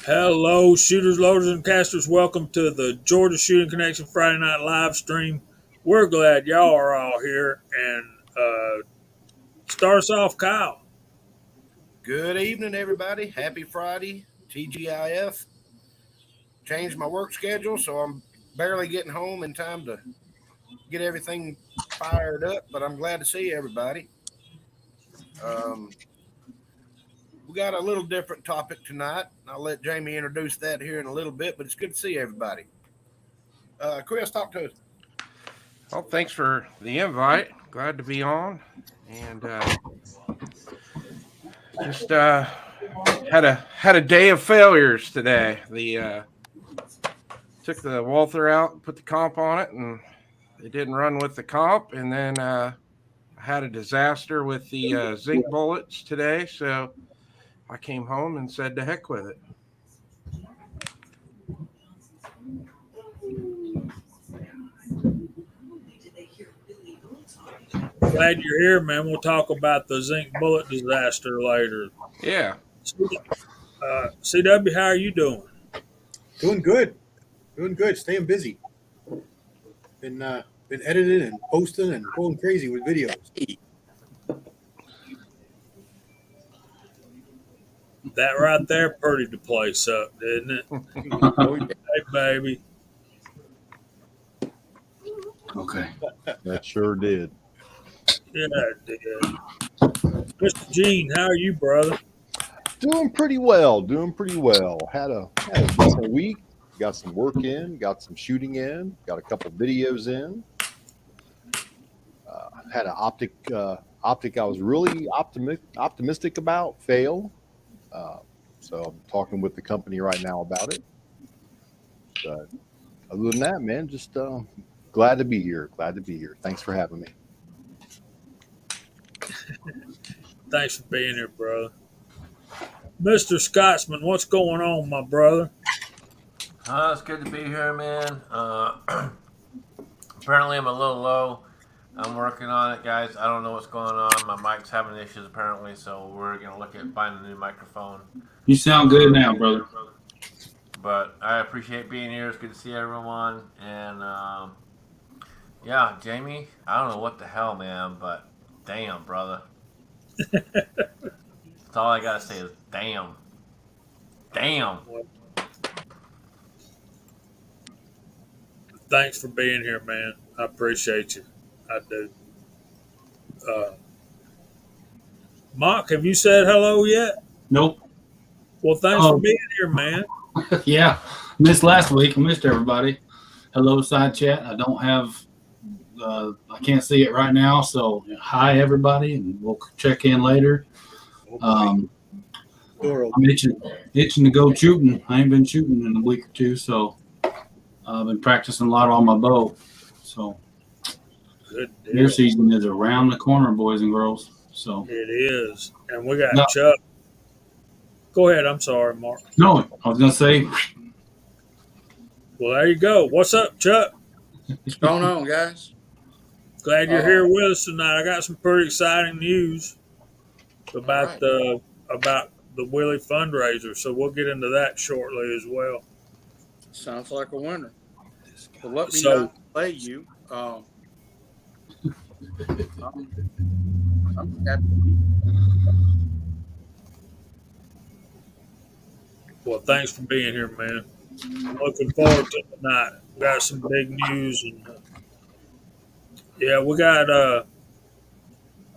Hello, shooters, loaders, and casters. Welcome to the Georgia Shooting Connection Friday Night live stream. We're glad y'all are all here. And start us off, Kyle. Good evening, everybody. Happy Friday. TGIF. Changed my work schedule, so I'm barely getting home in time to get everything fired up, but I'm glad to see everybody. Um, we got a little different topic tonight. I'll let Jamie introduce that here in a little bit, but it's good to see everybody. Chris, talk to us. Well, thanks for the invite. Glad to be on, and just had a day of failures today. The took the Walther out, put the comp on it, and it didn't run with the comp. And then I had a disaster with the zinc bullets today, so I came home and said to heck with it. Glad you're here, man. We'll talk about the zinc bullet disaster later. Yeah. CW, how are you doing? Doing good. Staying busy. Been editing and posting and going crazy with videos. That right there purdied the place up, didn't it? Hey, baby. Okay. That sure did. Yeah, it did. Mr. Gene, how are you, brother? Doing pretty well. Had a decent week. Got some work in. Got some shooting in. Got a couple videos in. Had an optic I was really optimistic about fail. So I'm talking with the company right now about it. But other than that, man, just glad to be here. Thanks for having me. Thanks for being here, brother. Mr. Scotsman, what's going on, my brother? It's good to be here, man. Apparently, I'm a little low. I'm working on it, guys. I don't know what's going on. My mic's having issues, apparently, so we're going to look at finding a new microphone. You sound good now, brother. But I appreciate being here. It's good to see everyone. And, yeah, Jamie, I don't know what the hell, man, but damn, brother. That's all I got to say is damn. Damn. Thanks for being here, man. I appreciate you. I do. Mark, have you said hello yet? Nope. Well, thanks for being here, man. Yeah. Missed last week. I missed everybody. Hello, side chat. I don't have, I can't see it right now. So, hi, everybody, and we'll check in later. I'm itching to go shooting. I ain't been shooting in a week or two, so I've been practicing a lot on my bow. So, deer season is around the corner, boys and girls. So it is, and we got Chuck. Go ahead. I'm sorry, Mark. No, I was gonna say. Well, there you go. What's up, Chuck? What's going on, guys? Glad you're here with us tonight. I got some pretty exciting news about the Willie fundraiser, so we'll get into that shortly as well. Sounds like a winner. But let me not play you. I'm happy. Well, thanks for being here, man. I'm looking forward to tonight. We got some big news, and yeah, we got a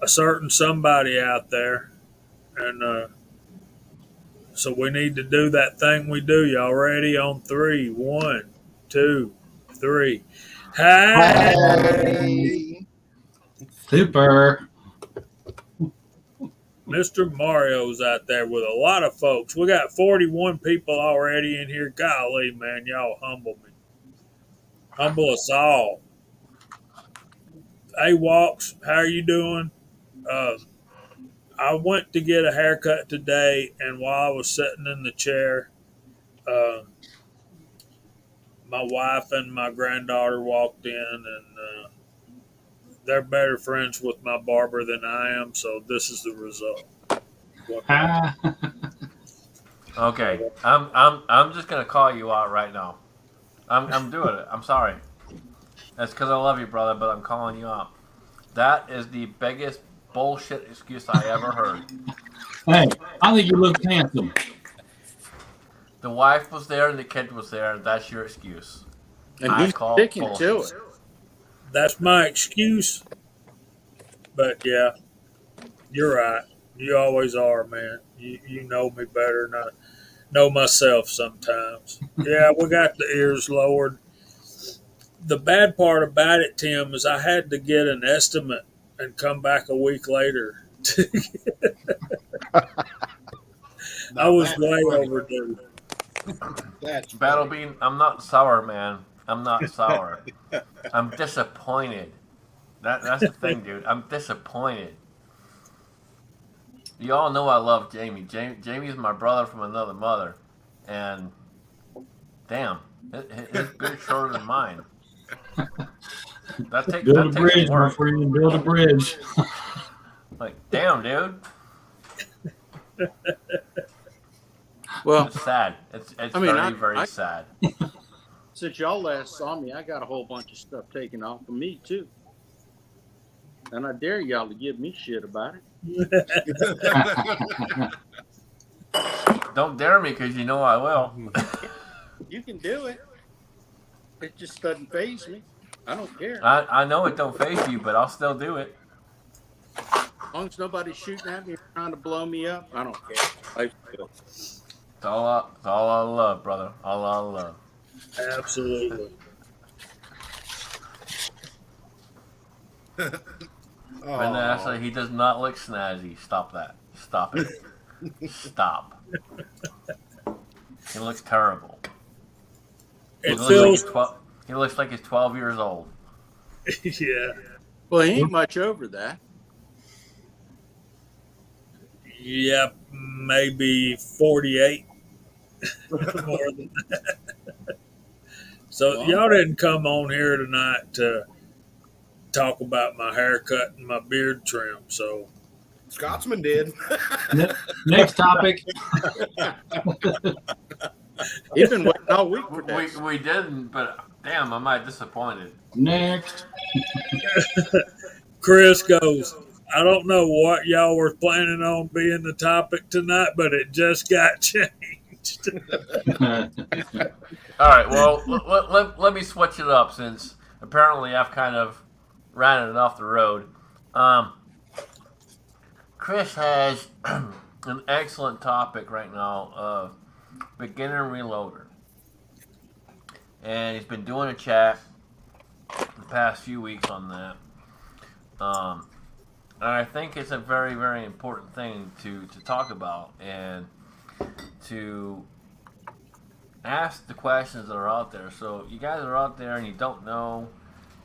certain somebody out there, and so we need to do that thing we do. Y'all ready? On 3, 1, 2, 3. Hey! Super. Mr. Mario's out there with a lot of folks. We got 41 people already in here. Golly, man, y'all humble me. Humble us all. Hey, Walks, how are you doing? I went to get a haircut today, and while I was sitting in the chair, my wife and my granddaughter walked in, and they're better friends with my barber than I am, so this is the result. Okay, I'm just gonna call you out right now. I'm doing it. I'm sorry. That's because I love you, brother, but I'm calling you out. That is the biggest bullshit excuse I ever heard. Hey, I think you look handsome. The wife was there and the kid was there, and that's your excuse. And I he's call sticking to bullshit. it. That's my excuse. But yeah, you're right. You always are, man. You know me better than I know myself sometimes. Yeah, we got the ears lowered. The bad part about it, Tim, is I had to get an estimate and come back a week later. I Now was that's way funny. overdue. That's Battle funny. Bean, I'm not sour, man. I'm not sour. I'm disappointed. That's the thing, dude. I'm disappointed. You all know I love Jamie. Jamie's my brother from another mother, and damn, his beard's shorter than mine. Build a That takes some bridge, my work. friend. Build a bridge. Like, damn, dude. Well, It's sad. It's I mean, very sad. since y'all last saw me, I got a whole bunch of stuff taken off of me too, and I dare y'all to give me shit about it. Don't dare me, because you know I will. You can do it. It just doesn't phase me. I don't care. I know it don't phase you, but I'll still do it. As long as nobody's shooting at me trying to blow me up, I don't care. Life's good. It's all I love, brother. All I love. Absolutely. Vanessa, he does not look snazzy. Stop that. Stop it. Stop. He looks terrible. It He feels, looks like he's 12 years old. yeah, Well, he ain't much over that. yeah, maybe 48. More than so Well, y'all didn't come on here tonight to talk about my haircut and my beard trim. So Scotsman did. Next topic. he's been waiting all week for this. We didn't, but damn, am I disappointed. Next. Chris goes, I don't know what y'all were planning on being the topic tonight, but it just got changed. All right, well, let me switch it up, since apparently I've kind of ran it off the road. Chris has an excellent topic right now of beginner reloader. And he's been doing a chat the past few weeks on that. And I think it's a very, very important thing to talk about, and to ask the questions that are out there. So you guys are out there and you don't know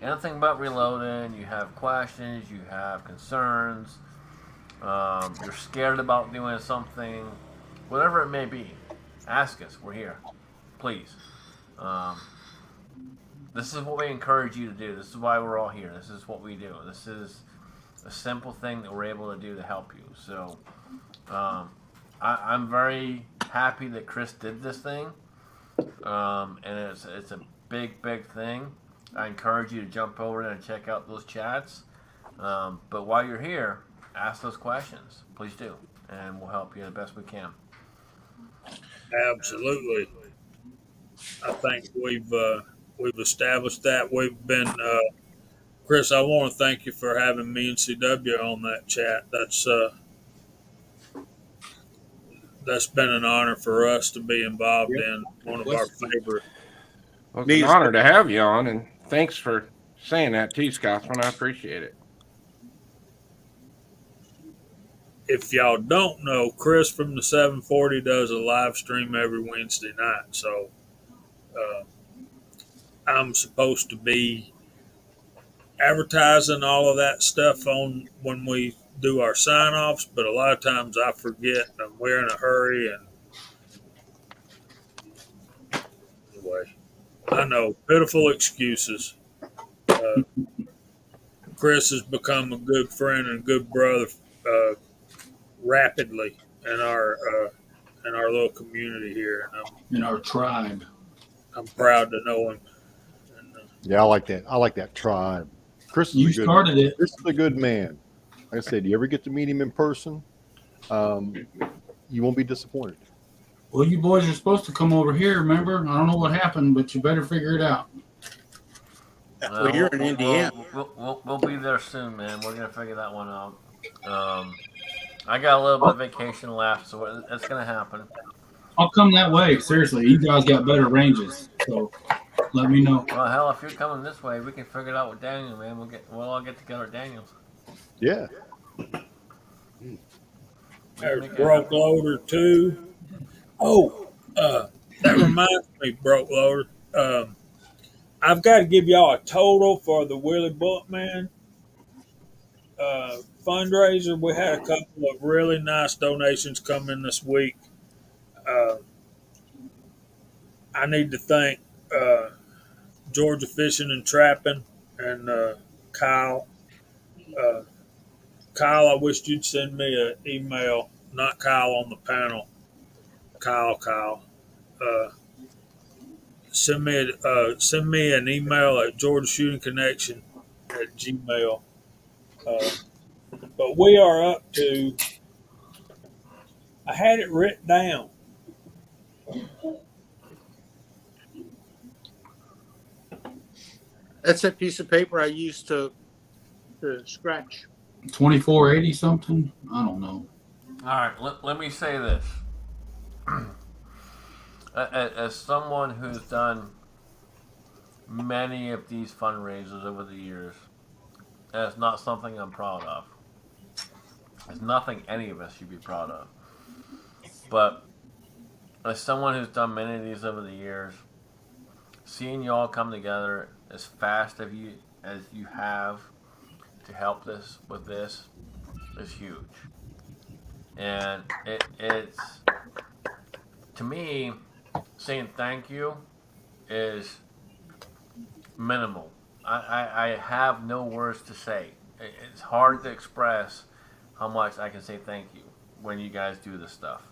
anything about reloading, you have questions, you have concerns, you're scared about doing something, whatever it may be, ask us. We're here. Please. This is what we encourage you to do. This is why we're all here. This is what we do. This is a simple thing that we're able to do to help you. So I'm very happy that Chris did this thing. And it's a big thing. I encourage you to jump over there and check out those chats. But while you're here, ask those questions. Please do. And we'll help you the best we can. Absolutely. I think we've established that. We've been Chris, I want to thank you for having me and CW on that chat. That's been an honor for us to be involved in one of our favorite. Well, it's an honor to have you on, and thanks for saying that too, Scotsman. I appreciate it. If y'all don't know, Chris from the 740 does a live stream every Wednesday night. So I'm supposed to be advertising all of that stuff on when we do our sign offs, but a lot of times I forget and we're in a hurry. And anyway, I know, pitiful excuses. Chris has become a good friend and good brother rapidly in in our little community here, and In our tribe. I'm proud to know him. And, Yeah, I like that. I like that tribe. Chris is You a good. started it. Chris is a good man. Like I said, you ever get to meet him in person, you won't be disappointed. Well, you boys are supposed to come over here, remember? I don't know what happened, but you better figure it out. Well, you're in Indiana. We'll be there soon, man. We're gonna figure that one out. I got a little bit of vacation left, so it's gonna happen. I'll come that way. Seriously, you guys got better ranges, so let me know. Well, hell, if you're coming this way, we can figure it out with Daniel, man. We'll all get together at Daniel's. Yeah. there's Broke Loader too. Oh, that reminds me, Broke Loader. I've got to give y'all a total for the Willie Buckman fundraiser. We had a couple of really nice donations come in this week. Uh, I need to thank Georgia Fishing and Trapping and Kyle. Uh, Kyle, I wished you'd send me an email. Not Kyle on the panel. Kyle. Uh, send me an email at Georgia Shooting Connection at Gmail. But we are up to. I had it written down. That's that piece of paper I used to scratch. 2480 something? I don't know. All right, let me say this. As someone who's done many of these fundraisers over the years, that's not something I'm proud of. It's nothing any of us should be proud of. But as someone who's done many of these over the years, seeing you all come together as fast as you have to help this with this is huge. And it's, to me, saying thank you is minimal. I have no words to say. It's hard to express how much I can say thank you when you guys do this stuff.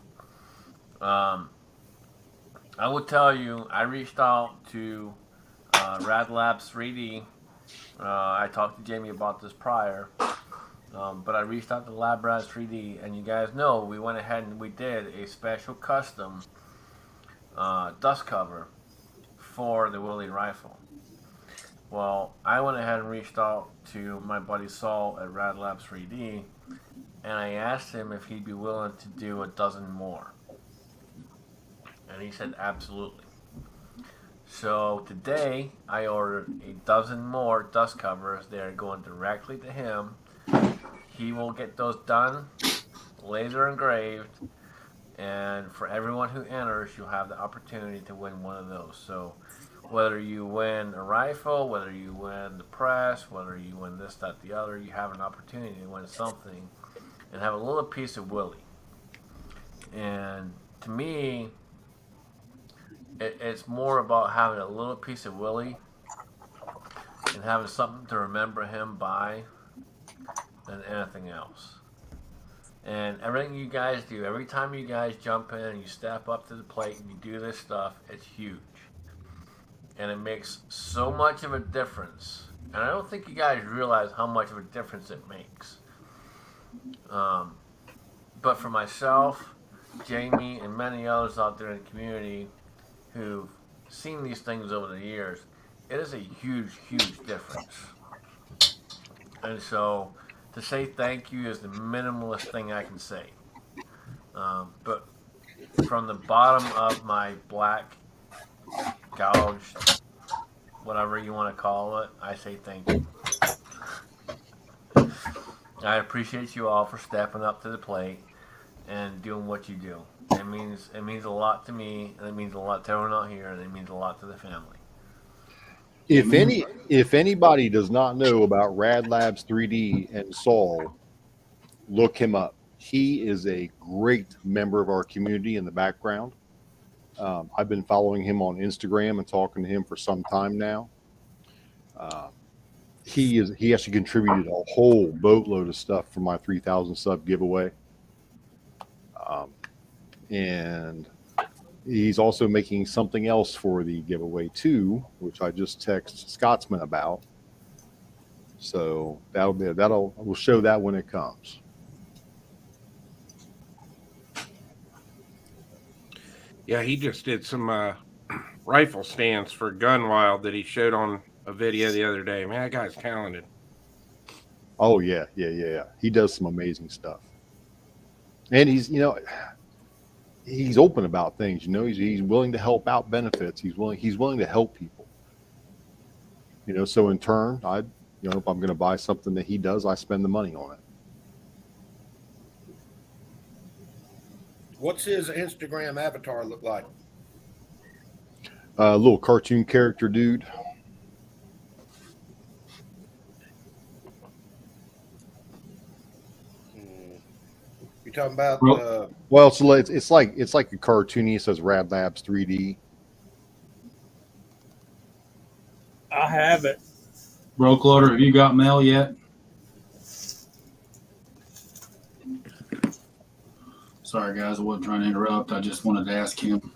I will tell you, I reached out to Rad Labs 3D. I talked to Jamie about this prior, but I reached out to Lab Labs 3D, and you guys know we went ahead and we did a special custom dust cover for the Willie rifle. Well, I went ahead and reached out to my buddy Saul at Rad Labs 3D, and I asked him if he'd be willing to do a dozen more. And he said absolutely. So today I ordered a dozen more dust covers. They're going directly to him. He will get those done, laser engraved, and for everyone who enters, you'll have the opportunity to win one of those. So whether you win a rifle, whether you win the press, whether you win this, that, the other, you have an opportunity to win something and have a little piece of Willie. And to me, it's more about having a little piece of Willie and having something to remember him by than anything else. And everything you guys do, every time you guys jump in and you step up to the plate and you do this stuff, it's huge. And it makes so much of a difference. And I don't think you guys realize how much of a difference it makes. But for myself, Jamie, and many others out there in the community who've seen these things over the years, it is a huge, huge difference. And so to say thank you is the minimalist thing I can say. But from the bottom of my black, gouged, whatever you want to call it, I say thank you. I appreciate you all for stepping up to the plate and doing what you do. It means a lot to me, and it means a lot to everyone out here, and it means a lot to the family. If anybody does not know about Rad Labs 3D and Saul, look him up. He is a great member of our community in the background. I've been following him on Instagram and talking to him for some time now. He actually contributed a whole boatload of stuff for my 3,000 sub giveaway. And he's also making something else for the giveaway too, which I just texted Scotsman about. So we'll show that when it comes. Yeah, he just did some rifle stands for Gun Wild that he showed on a video the other day. Man, that guy's talented. Oh yeah. He does some amazing stuff. And he's open about things. He's willing to help out benefits. He's willing to help people. So in turn, if I'm going to buy something that he does, I spend the money on it. What's his Instagram avatar look like? A little cartoon character dude. You talking about? Well, it's like a cartoony. It says Rad Labs 3D. I have it. Broke loader, have you got mail yet? Sorry, guys, I wasn't trying to interrupt. I just wanted to ask him.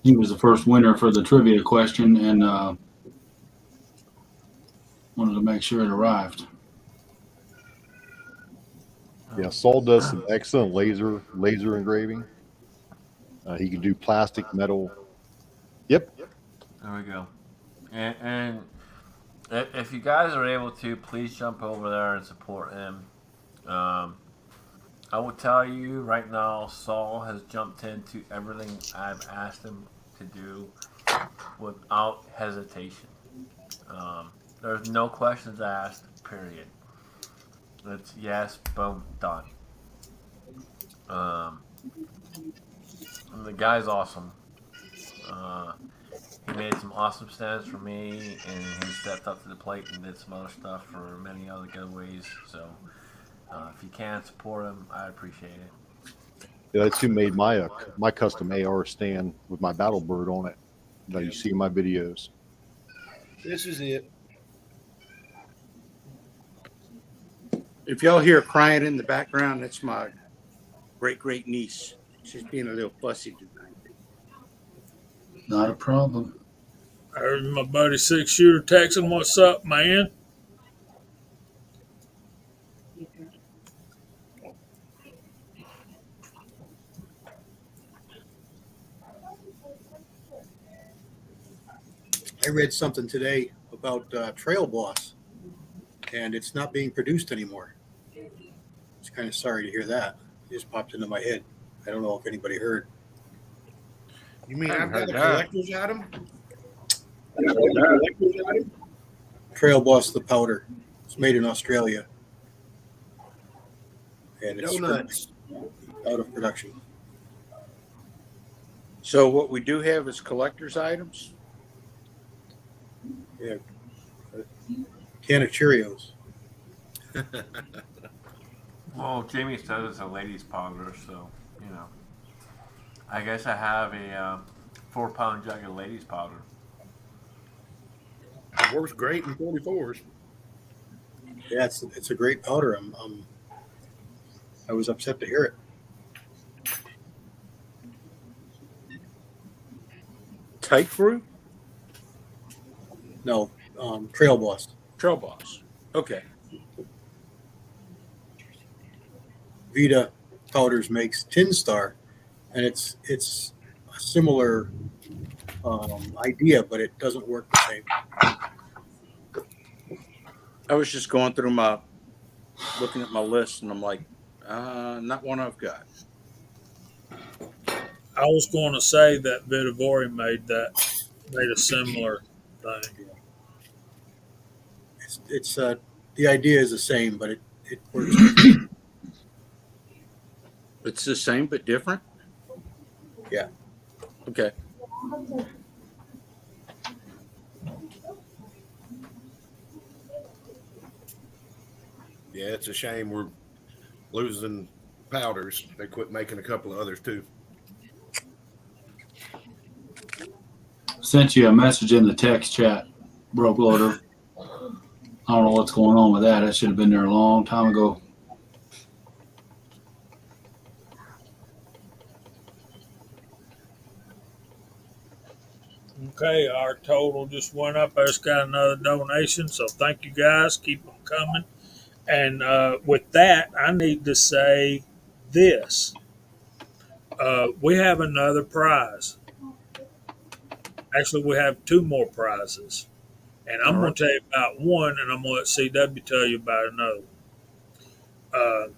He was the first winner for the trivia question, and wanted to make sure it arrived. Yeah, Saul does some excellent laser engraving. He can do plastic, metal. Yep. There we go. And if you guys are able to, please jump over there and support him. I will tell you right now, Saul has jumped into everything I've asked him to do without hesitation. There's no questions asked, period. It's yes, boom, done. And the guy's awesome. He made some awesome stands for me, and he stepped up to the plate and did some other stuff for many other giveaways. So if you can support him, I appreciate it. Yeah, that's who made my custom AR stand with my Battle Bird on it that you see in my videos. This is it. If y'all hear crying in the background, that's my great niece. She's being a little fussy tonight. Not a problem. I heard my buddy 6-shooter texting, "What's up, man?" I read something today about Trail Boss, and it's not being produced anymore. It's kind of sorry to hear that. It just popped into my head. I don't know if anybody heard. You mean I've got a that. collector's item? Trail Boss, the powder. It's made in Australia, and it's Donuts. out of production. So what we do have is collector's items. Yeah, can of Cheerios. Well, Jamie says it's a ladies' powder, so, I guess I have a 4-pound jug of ladies' powder. It works great in 44s. Yeah, it's a great powder. I was upset to hear it. Tight Crew? No, Trail Boss. Trail Boss. Okay. Vita Powders makes Tin Star, and it's a similar idea, but it doesn't work the same. I was just going through looking at my list, and I'm like, not one I've got. I was going to say that Vitavori made a similar thing. It's the idea is the same, but it works. It's the same but different? Yeah. Okay. Yeah, it's a shame we're losing powders. They quit making a couple of others too. Sent you a message in the text chat, Broke Loader. I don't know what's going on with that. That should have been there a long time ago. Okay, our total just went up. I just got another donation, so thank you guys. Keep them coming. And with that, I need to say this: we have another prize. Actually, we have two more prizes, and I'm All going right. to tell you about one, and I'm going to let CW tell you about another. Uh,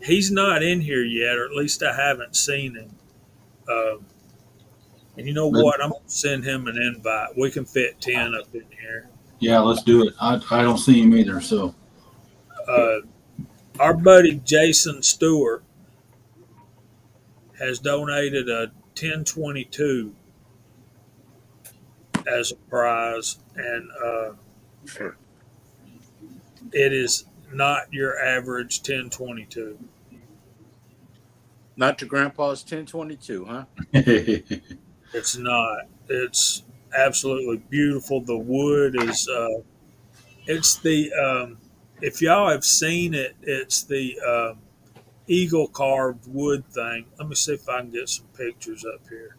he's not in here yet, or at least I haven't seen him. Uh, and you know But what? I'm going to send him an invite. We can fit 10 up in here. yeah, let's do it. I don't see him either. So Uh, our buddy Jason Stewart has donated a 1022 as a prize, and it is not your average 1022. Not your grandpa's 1022, huh? It's not. It's absolutely beautiful. The wood is. It's the. If y'all have seen it, it's the eagle carved wood thing. Let me see if I can get some pictures up here.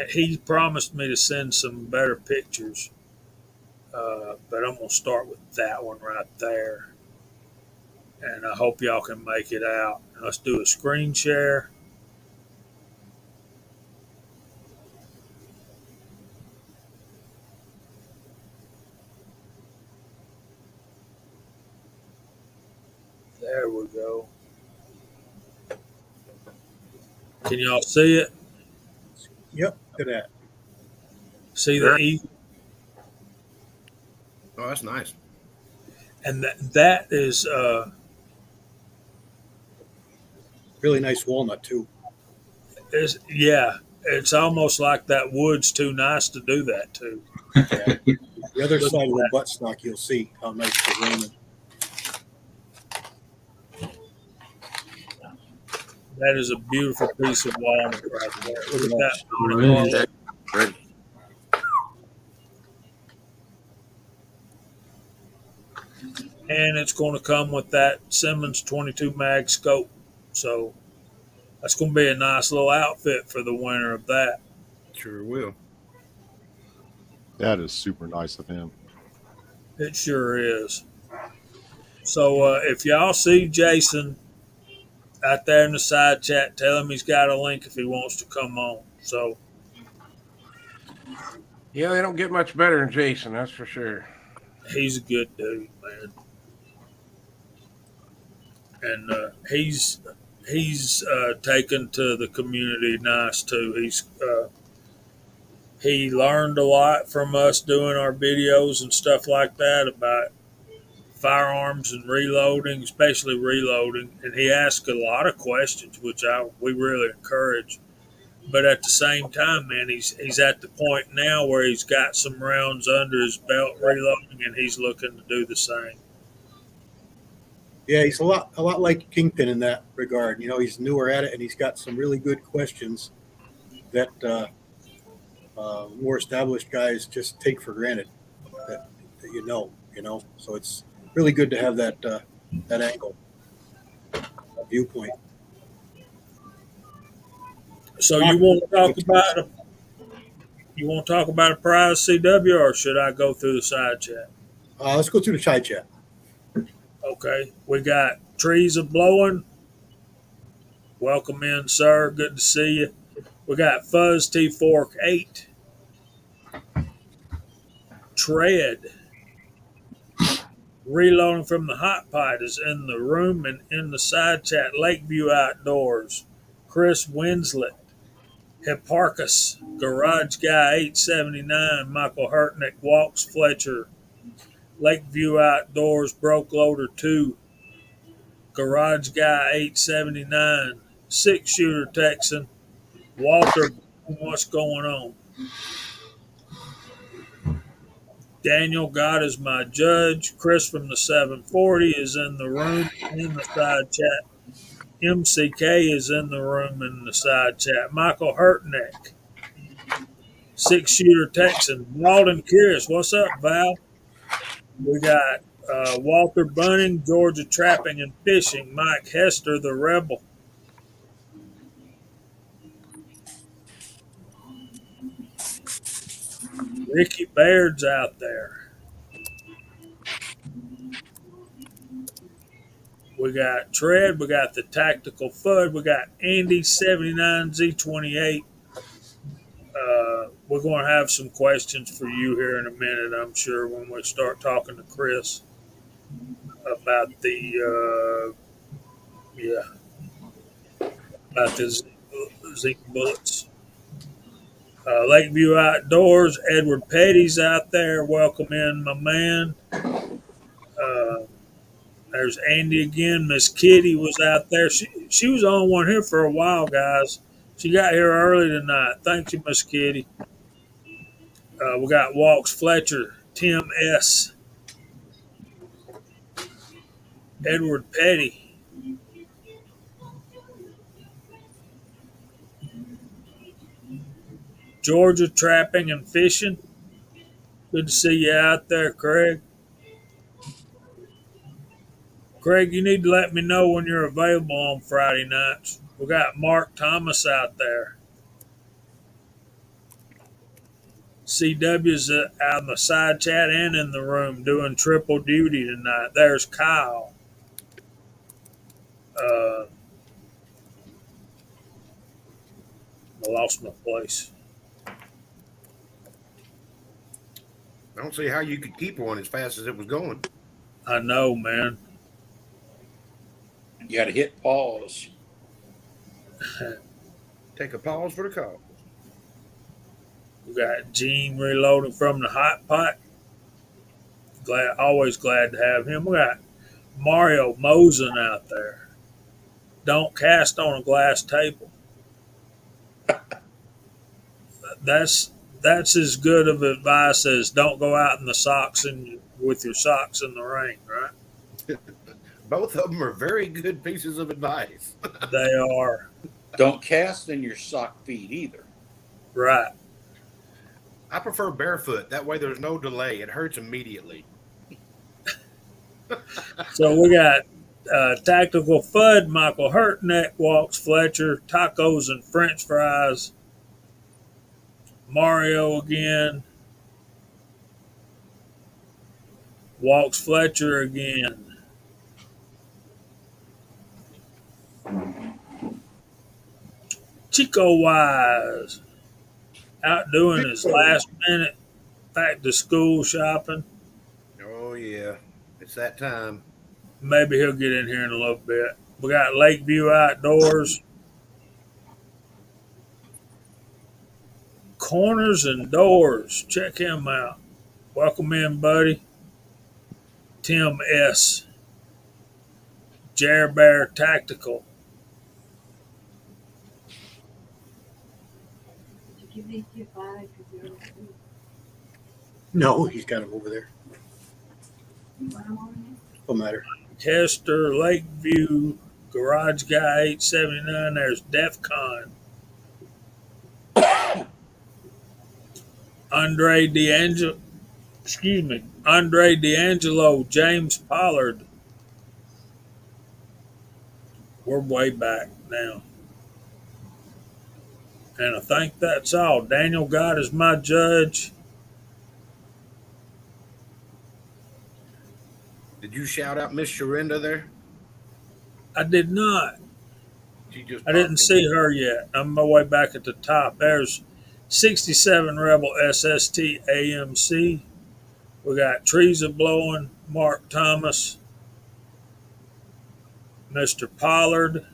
He promised me to send some better pictures, but I'm gonna start with that one right there, and I hope y'all can make it out. Let's do a screen share. There we go. Can y'all see it? Yep, look at that. See the Very- eagle? Oh, that's nice. And that is Really nice walnut too. yeah. It's almost like that wood's too nice to do that to. Yeah. The other Look side at of the that. buttstock, you'll see how nice the walnut. That is a beautiful piece of walnut right there. Look at that. Sure is. Great. And it's going to come with that Simmons 22 mag scope. So that's going to be a nice little outfit for the winner of that. Sure will. That is super nice of him. It sure is. So if y'all see Jason out there in the side chat, tell him he's got a link if he wants to come on. So Yeah, they don't get much better than Jason, that's for sure. he's a good dude, man. And he's taken to the community nice too. He learned a lot from us doing our videos and stuff like that about firearms and reloading, especially reloading. And he asked a lot of questions, which we really encourage. But at the same time, man, he's at the point now where he's got some rounds under his belt reloading, and he's looking to do the same. Yeah, he's a lot like Kingpin in that regard. You know, he's newer at it, and he's got some really good questions that more established guys just take for granted that you know. So it's really good to have that that angle, that viewpoint. So you want to talk about a prize, CW, or should I go through the side chat? Let's go through the side chat. Okay, we got Trees of Blowing. Welcome in, sir. Good to see you. We got Fuzz T Fork 8. Tread. Reloading from the Hot Pot is in the room and in the side chat. Lakeview Outdoors. Chris Winslet. Hipparchus. Garage Guy 879. Michael Hurtnick. Walks Fletcher. Lakeview Outdoors. Broke Loader 2. Garage Guy 879. Six Shooter Texan. Walter, what's going on? Daniel, God is my judge. Chris from the 740 is in the room in the side chat. MCK is in the room in the side chat. Michael Hurtneck, Six Shooter Texan. Walden Curious, what's up, Val? We got Walter Bunning, Georgia Trapping and Fishing. Mike Hester, the Rebel. Ricky Baird's out there. We got Tread. We got the Tactical FUD. We got Andy 79Z28. We're going to have some questions for you here in a minute, I'm sure, when we start talking to Chris about about the zinc bullets. Lakeview Outdoors, Edward Petty's out there. Welcome in, my man. Uh, there's Andy again. Miss Kitty was out there. She was on one here for a while, guys. She got here early tonight. Thank you, Miss Kitty. We got Walks Fletcher, Tim S., Edward Petty. Georgia Trapping and Fishing. Good to see you out there, Craig. Craig, you need to let me know when you're available on Friday nights. We got Mark Thomas out there. CW's out in the side chat and in the room doing triple duty tonight. There's Kyle. I lost my place. I don't see how you could keep one as fast as it was going. I know, man. You got to hit pause. Take a pause for the call. We got Gene reloading from the hot pot. Always glad to have him. We got Mario Mosen out there. Don't cast on a glass table. That's as good of advice as don't go out in the socks and with your socks in the rain, right? Both of them are very good pieces of advice. They are. Don't cast in your sock feet either. Right. I prefer barefoot. That way there's no delay. It hurts immediately. So we got Tactical FUD, Michael Hurtneck, Walks Fletcher, tacos and French fries. Mario again. Walks Fletcher again. Chico Wise out doing his last minute back to school shopping. Oh, yeah. It's that time. Maybe he'll get in here in a little bit. We got Lakeview Outdoors. Corners and Doors. Check him out. Welcome in, buddy. Tim S. Jer Bear Tactical. No, he's got him over there. No matter. Tester, Lakeview, Garage Guy 879. There's DEFCON. Andre D'Angelo, James Pollard. We're way back now. And I think that's all. Daniel God is my judge. Did you shout out Miss Sharinda there? I did not. She just I didn't see her yet. I'm my way back at the top. There's 67 Rebel SST AMC. We got Trees Blowing, Mark Thomas, Mr. Pollard,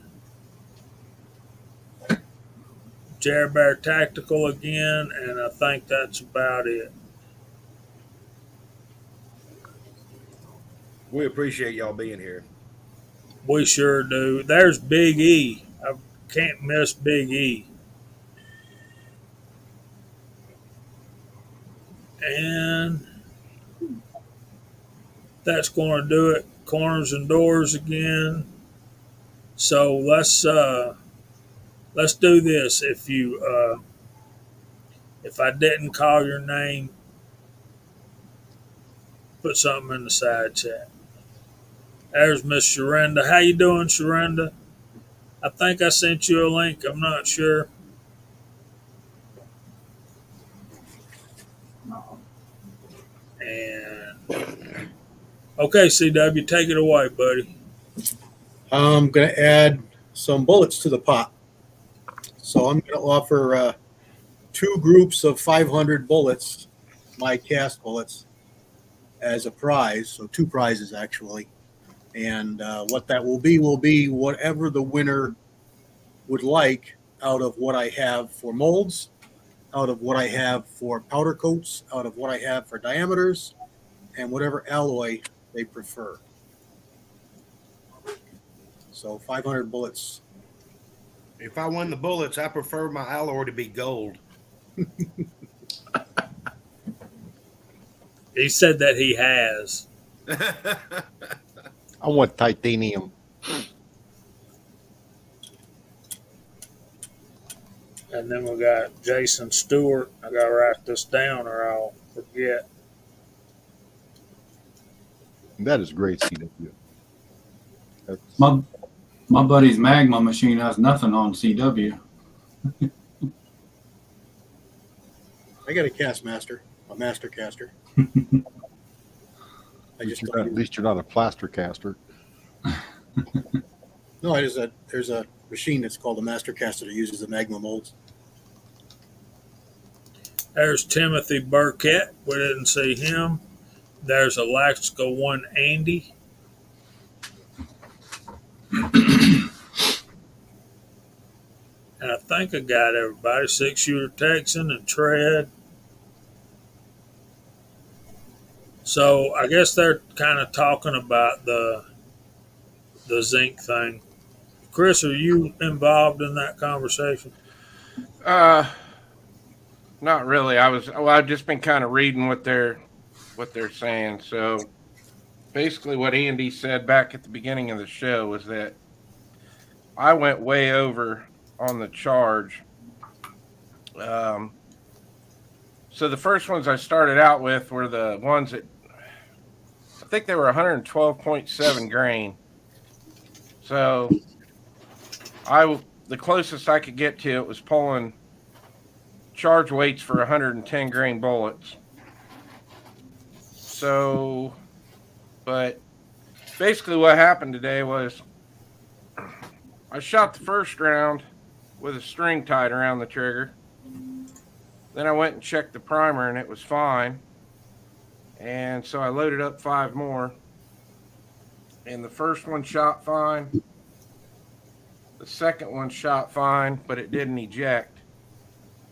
Jer Bear Tactical again, and I think that's about it. We appreciate y'all being here. We sure do. There's Big E. I can't miss Big E. And that's going to do it. Corners and Doors again. So let's do this. If I didn't call your name, put something in the side chat. There's Miss Sharinda. How you doing, Sharinda? I think I sent you a link. I'm not sure. And okay, CW, take it away, buddy. I'm going to add some bullets to the pot. So I'm going to offer 2 groups of 500 bullets, my cast bullets, as a prize. So 2 prizes, actually. And what that will be whatever the winner would like out of what I have for molds, out of what I have for powder coats, out of what I have for diameters, and whatever alloy they prefer. So 500 bullets. If I win the bullets, I prefer my alloy to be gold. He said that he has. I want titanium. And then we got Jason Stewart. I got to write this down or I'll forget. That is great, CW. That's, My buddy's magma machine has nothing on CW. I got a cast master, a master caster. I just at least you're not a plaster caster. no. There's a machine that's called a master caster that uses the magma molds. There's Timothy Burkett. We didn't see him. There's Alaska One Andy. And I think I got everybody. 6-shooter Texan and Tread. So I guess they're kind of talking about the zinc thing. Chris, are you involved in that conversation? Not really. I've just been kind of reading what they're saying. So basically what Andy said back at the beginning of the show was that I went way over on the charge. So the first ones I started out with were the ones that I think they were 112.7 grain. So the closest I could get to it was pulling charge weights for 110 grain bullets. So, but basically what happened today was I shot the first round with a string tied around the trigger. Then I went and checked the primer and it was fine. And so I loaded up 5 more. And the first one shot fine. The second one shot fine, but it didn't eject.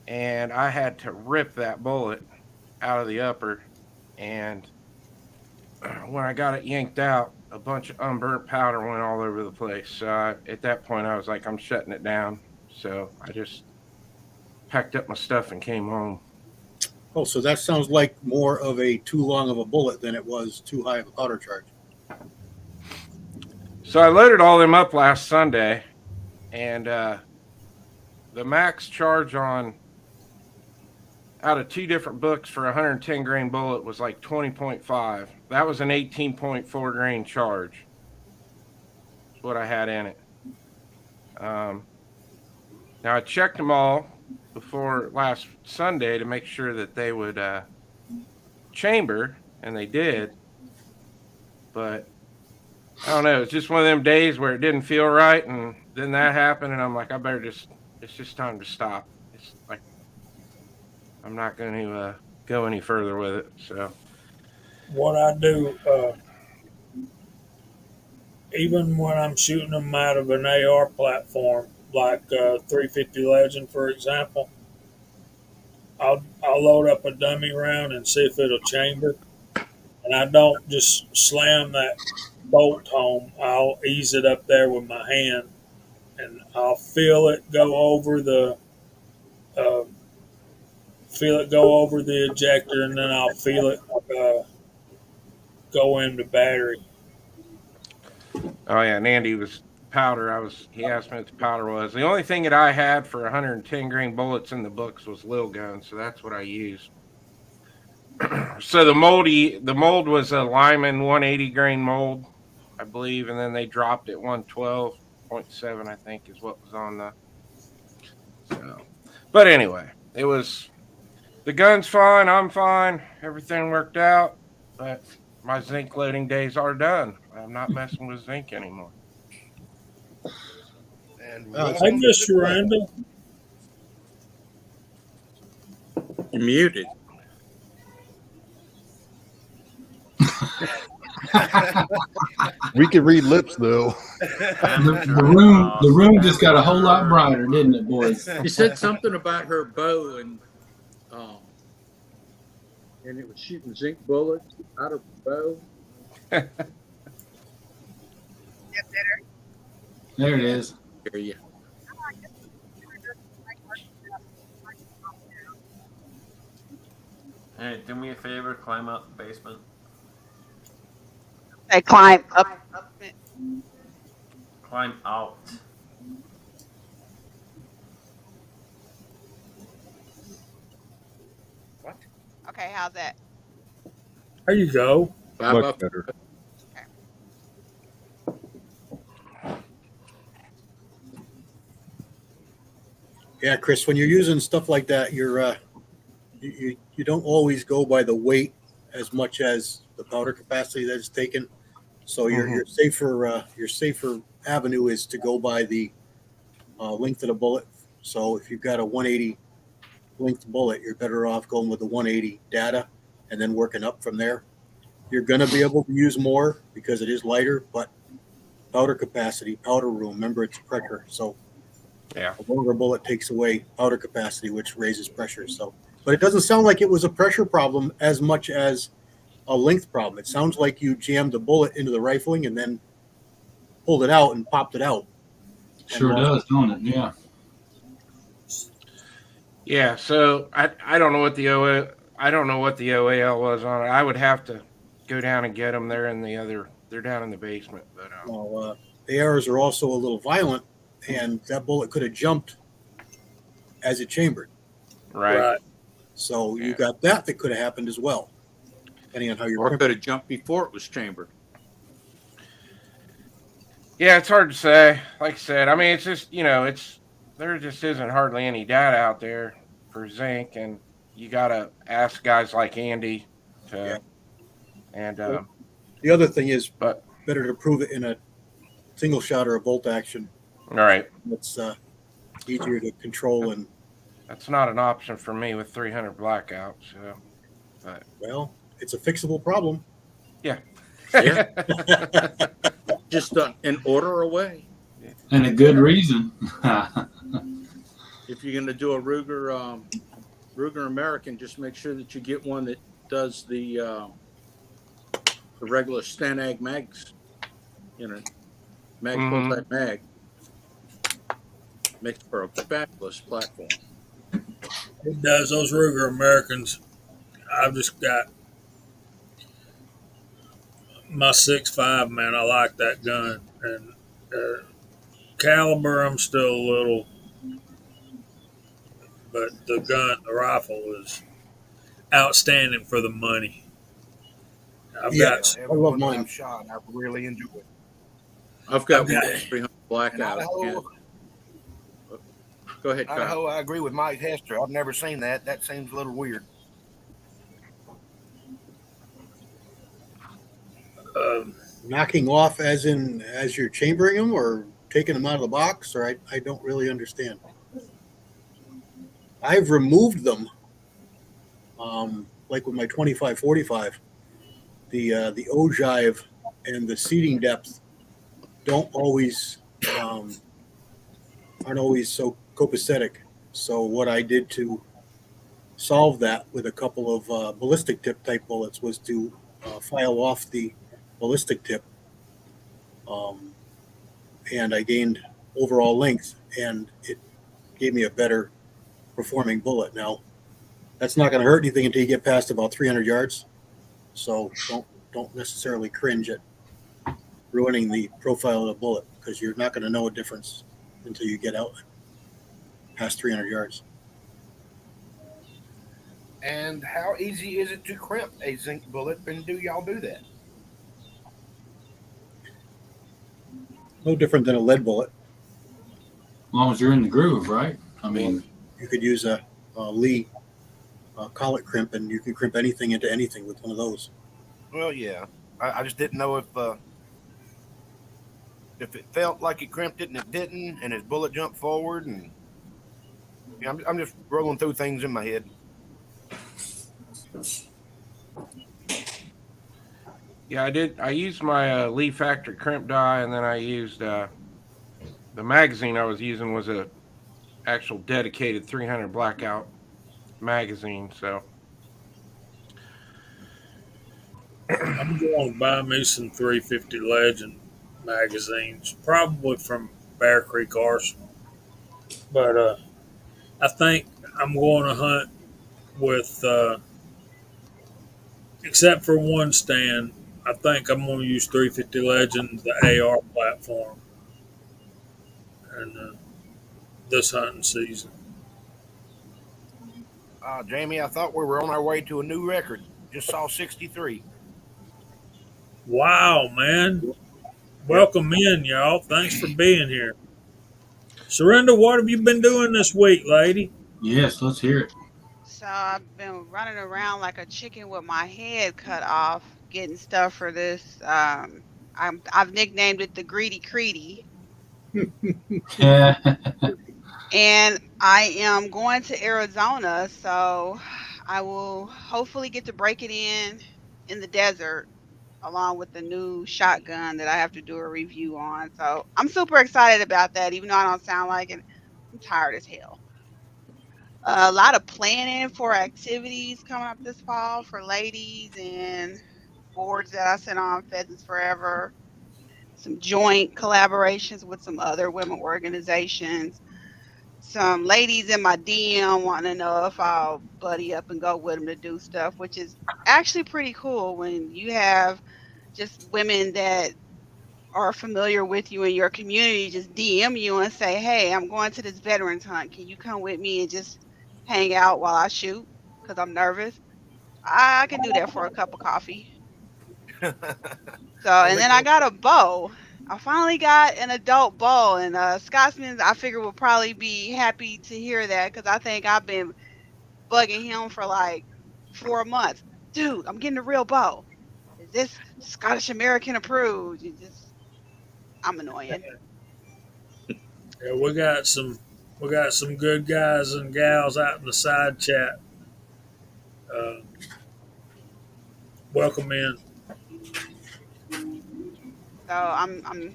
And I had to rip that bullet out of the upper. And when I got it yanked out, a bunch of unburnt powder went all over the place. So at that point, I was like, I'm shutting it down. So I just packed up my stuff and came home. Oh, so that sounds like more of a too long of a bullet than it was too high of a powder charge. So I loaded all them up last Sunday. And the max charge on out of 2 different books for 110 grain bullet was like 20.5. That was an 18.4 grain charge. That's what I had in it. Now I checked them all before last Sunday to make sure that they would chamber, and they did. But I don't know. It's just one of them days where it didn't feel right, and then that happened, and I'm like, it's just time to stop. It's like I'm not going to go any further with it. So What I do, even when I'm shooting them out of an AR platform, like 350 Legend, for example, I'll load up a dummy round and see if it'll chamber. And I don't just slam that bolt home. I'll ease it up there with my hand, and I'll feel it go over the ejector, and then I'll feel it go into battery. oh yeah, and Andy was powder. He asked me what the powder was. The only thing that I had for 110 grain bullets in the books was lil gun, so that's what I used. So the mold was a Lyman 180 grain mold, I believe, and then they dropped it 112.7, I think, is what was on the. So, but anyway, the gun's fine. I'm fine. Everything worked out. but my zinc loading days are done. I'm not messing with zinc anymore. And Oh, Hey, welcome to Miss the club. Randall. You're muted. We can read lips though. The room just got a whole lot brighter, didn't it, boys? You said something about her bow And it was shooting zinc bullets out of the bow. There it is. hear you. Hey, do me a favor, climb out the basement. They climb up. Climb out. Okay, how's that? There you go. Climb Much up. better. Yeah, Chris, when you're using stuff like that, you don't always go by the weight as much as the powder capacity that is taken. So your safer avenue is to go by the length of the bullet. So if you've got a 180 length bullet, you're better off going with the 180 data and then working up from there. You're going to be able to use more because it is lighter, but powder capacity, powder room, remember it's pressure. So Yeah. a longer bullet takes away powder capacity, which raises pressure. So, but it doesn't sound like it was a pressure problem as much as a length problem. It sounds like you jammed the bullet into the rifling and then pulled it out and popped it out. Sure does, don't it? Yeah. Yeah, so I don't know what the OAL was on it. I would have to go down and get them. They're down in the basement. But The arrows are also a little violent, and that bullet could have jumped as it chambered. right. So you Yeah. got that could have happened as well, depending on how you're. Or could have jumped before it was chambered. Yeah, it's hard to say. Like I said, I mean, it's just there just isn't hardly any data out there for zinc, and you gotta ask guys like Andy to. Yeah. And The other thing is, but better to prove it in a single shot or a bolt action. all right, It's easier to control, and that's not an option for me with 300 blackouts. So, well, it's a fixable problem. Yeah. Just an order away. And a good reason. If you're going to do a Ruger American, just make sure that you get one that does the regular Stanag mags. Mag full type mag. Makes for a fabulous platform. It does. Those Ruger Americans. I've just got my 6.5, man. I like that gun. And caliber, I'm still a little. But the rifle is outstanding for the money. I've got. I love mine. I've shot. I really enjoy it. I've got Okay. one 300 blackout. Idaho, Go ahead, Kyle. Idaho, I agree with Mike Hester. I've never seen that. That seems a little weird. Knocking off as you're chambering them or taking them out of the box, or I don't really understand. I've removed them, like with my 25-45. The ogive and the seating depth aren't always so copacetic. So what I did to solve that with a couple of ballistic tip type bullets was to file off the ballistic tip, and I gained overall length, and it gave me a better performing bullet. Now, that's not going to hurt anything until you get past about 300 yards. So don't necessarily cringe at ruining the profile of the bullet, because you're not going to know a difference until you get out past 300 yards. And how easy is it to crimp a zinc bullet, and do y'all do that? No different than a lead bullet. As long as you're in the groove, right? I mean, You could use a Lee collet crimp, and you can crimp anything into anything with one of those. Well, yeah. I just didn't know if it felt like it crimped it and it didn't, and his bullet jumped forward, and I'm just rolling through things in my head. Yeah, I did. I used my Lee Factory crimp die, and then I used the magazine I was using was a actual dedicated 300 blackout magazine. So I'm going to buy me some 350 Legend magazines, probably from Bear Creek Arsenal. But I think I'm going to hunt with, except for one stand, I think I'm going to use 350 Legend, the AR platform, and this hunting season. Jamie, I thought we were on our way to a new record. Just saw 63. Wow, man. Yep. Welcome in, y'all. Thanks for being here. Surrender, what have you been doing this week, lady? Yes, let's hear it. So I've been running around like a chicken with my head cut off, getting stuff for this. I've nicknamed it the Greedy Creedy, Yeah. and I am going to Arizona, so I will hopefully get to break it in the desert along with the new shotgun that I have to do a review on. So I'm super excited about that, even though I don't sound like it. I'm tired as hell. A lot of planning for activities coming up this fall for ladies and boards that I sent on Pheasants Forever. Some joint collaborations with some other women organizations. Some ladies in my DM wanting to know if I'll buddy up and go with them to do stuff, which is actually pretty cool when you have just women that are familiar with you in your community just DM you and say, "Hey, I'm going to this veterans hunt. Can you come with me and just hang out while I shoot? Because I'm nervous." I can do that for a cup of coffee. So, Well, and they then I can't. got a bow. I finally got an adult bow, and Scotsman, I figure will probably be happy to hear that because I think I've been bugging him for like 4 months. Dude, I'm getting a real bow. Is this Scottish American approved? I'm annoying. Yeah, we got some good guys and gals out in the side chat. Uh, welcome in. So I'm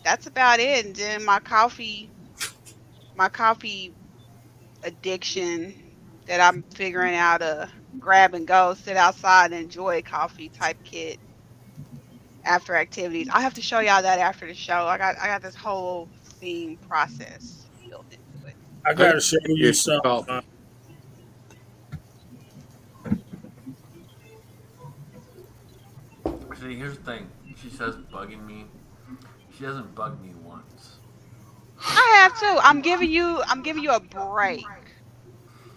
that's about it. And then my coffee addiction that I'm figuring out a grab and go, sit outside and enjoy coffee type kit after activities. I have to show y'all that after the show. I got this whole theme process built into it. I I got got to show you you some something. coffee. See, here's the thing. She says bugging me. She hasn't bugged me once. I have to. I'm giving you a break.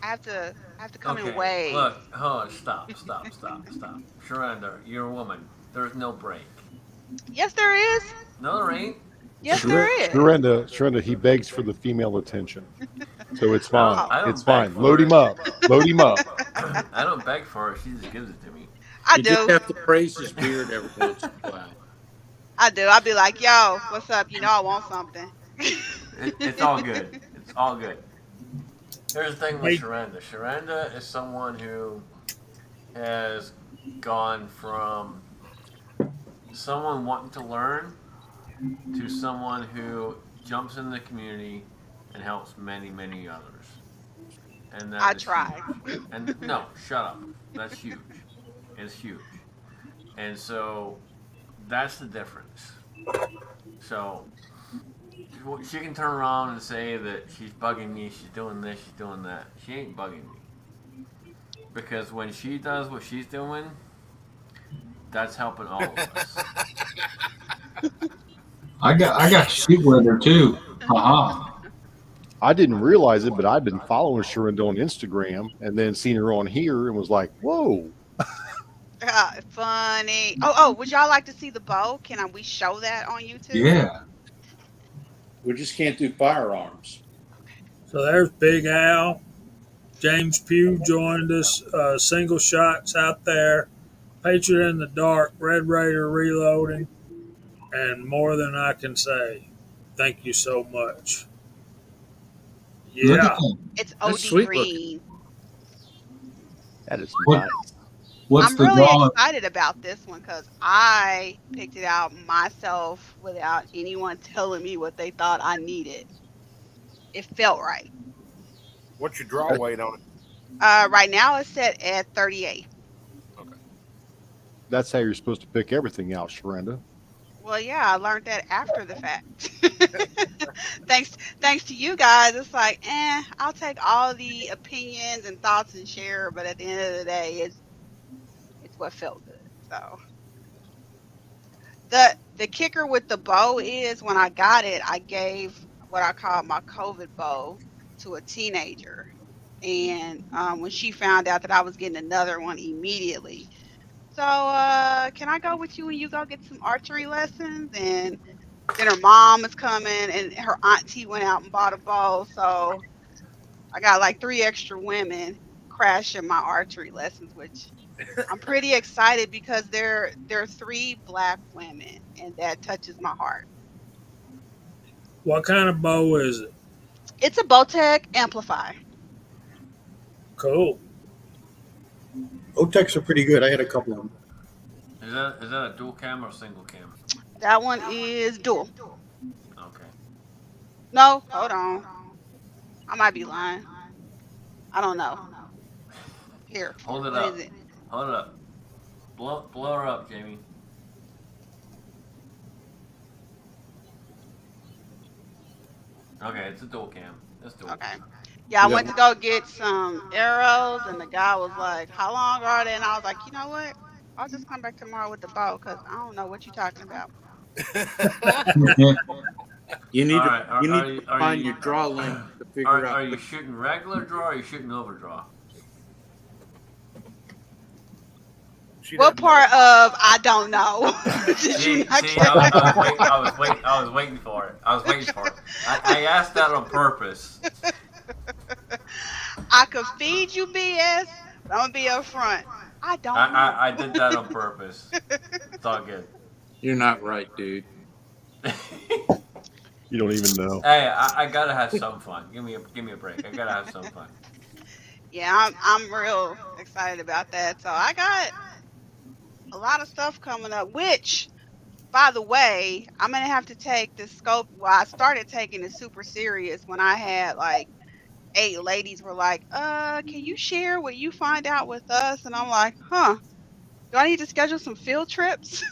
I have to come in Okay, look, waves. hold on, stop. Surrender, you're a woman. There's no break. Yes, there is. No, there ain't. Yes, there is. Surrender, he begs for the female attention. So it's I fine. don't. Oh, I It's don't beg fine. Load for him it. up. Load him up. I don't beg for it. She just gives it to me. I You just do. have to praise his beard every once in a while. I do. I'll be like, "Yo, what's up? You know I want something." It's all good. It's all good. Here's the thing with Hey, Sharenda. Sharenda is someone who has gone from someone wanting to learn to someone who jumps in the community and helps many others, and I that is huge. try. And no, shut up. That's huge. It's huge. And so that's the difference. So she can turn around and say that she's bugging me, she's doing this, she's doing that. She ain't bugging me. Because when she does what she's doing, that's helping all of us. I got to shoot with her too. Haha. I didn't realize it, but I'd been following Sharonda on Instagram and then seen her on here and was like, whoa. Funny. Oh, would y'all like to see the bow? We show that on YouTube? Yeah. We just can't do firearms. so there's Big Al. James Pugh joined us. Single shots out there. Patriot in the Dark, Red Raider Reloading, and More Than I Can Say. Thank you so much. Look at Yeah. that. It's That's OD sweet looking. Green. That is What, nice. what's I'm the really draw? excited about this one because I picked it out myself without anyone telling me what they thought I needed. It felt right. What's your draw weight on it? Right now it's set at 38. Okay. That's how you're supposed to pick everything out, Sharenda. Well, yeah, I learned that after the fact. Thanks to you guys. It's like, I'll take all the opinions and thoughts and share, but at the end of the day, it's what felt good. So the kicker with the bow is when I got it, I gave what I call my COVID bow to a teenager, and when she found out that I was getting another one immediately, so can I go with you and you go get some archery lessons? And then her mom is coming, and her auntie went out and bought a bow, so I got like 3 extra women crashing my archery lessons, which I'm pretty excited because they're 3 black women, and that touches my heart. What kind of bow is it? It's a Bowtech Amplify. Cool. Otex are pretty good. I had a couple of them. Is that a dual cam or single cam? That one is dual. Okay. No, hold on. I might be lying. I don't know. Here, Hold it what up. is it? Hold it up. Blow her up, Jamie. Okay, it's a dual cam. It's dual. Okay. Yeah, I You went got- to go get some arrows, and the guy was like, "How long are they?" And I was like, "You know what? I'll just come back tomorrow with the bow because I don't know what you're talking about." You need All to right. you need you, to find your draw link to figure are out. you shooting regular draw or are you shooting overdraw? She What doesn't part know. of I don't know did you See, not see, get? I was waiting for it. I was waiting for it. I asked that on purpose. I could feed you BS, but I'm gonna be upfront. I don't know. I did that on purpose. It's all good. You're not right, dude. You don't even know. Hey, I gotta have some fun. Give me a break. I gotta have some fun. Yeah, I'm real excited about that. So I got a lot of stuff coming up, which, by the way, I'm gonna have to take this scope. Well, I started taking it super serious when I had like 8 ladies were like, can you share what you find out with us? And I'm like, huh, do I need to schedule some field trips?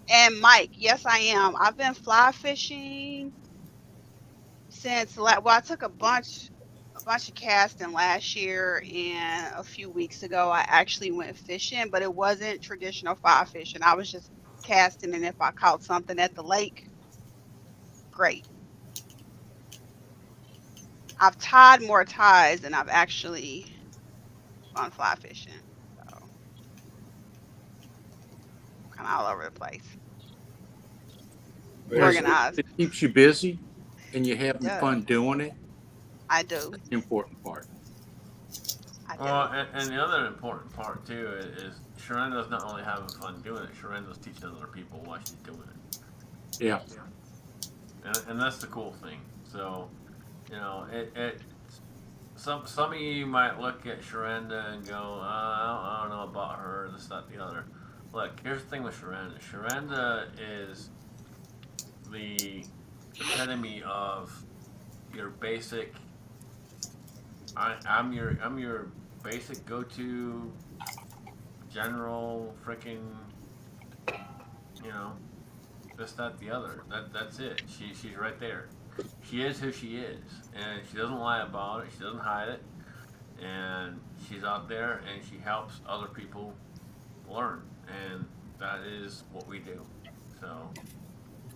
And Mike, yes, I am. I've been fly fishing since well, I took a bunch of casting last year, and a few weeks ago I actually went fishing, but it wasn't traditional fly fishing. I was just casting, and if I caught something at the lake, great. I've tied more ties than I've actually gone fly fishing. So kind of all over the place. As Organized. it keeps you busy and you're It having does. fun doing it. I do. That's the important part. I do. Well, and the other important part too is Sharenda's not only having fun doing it. Sharenda's teaching other people while she's doing it, Yeah. and that's the cool thing. So, it some of you might look at Sharenda and go, I don't know about her, this, that, the other. Look, here's the thing with Sharenda. Sharenda is the epitome of your basic. I'm your basic go-to general freaking, you know, this, that, the other. That's it. She's right there. She is who she is, and she doesn't lie about it. She doesn't hide it, and she's out there and she helps other people learn, and that is what we do. So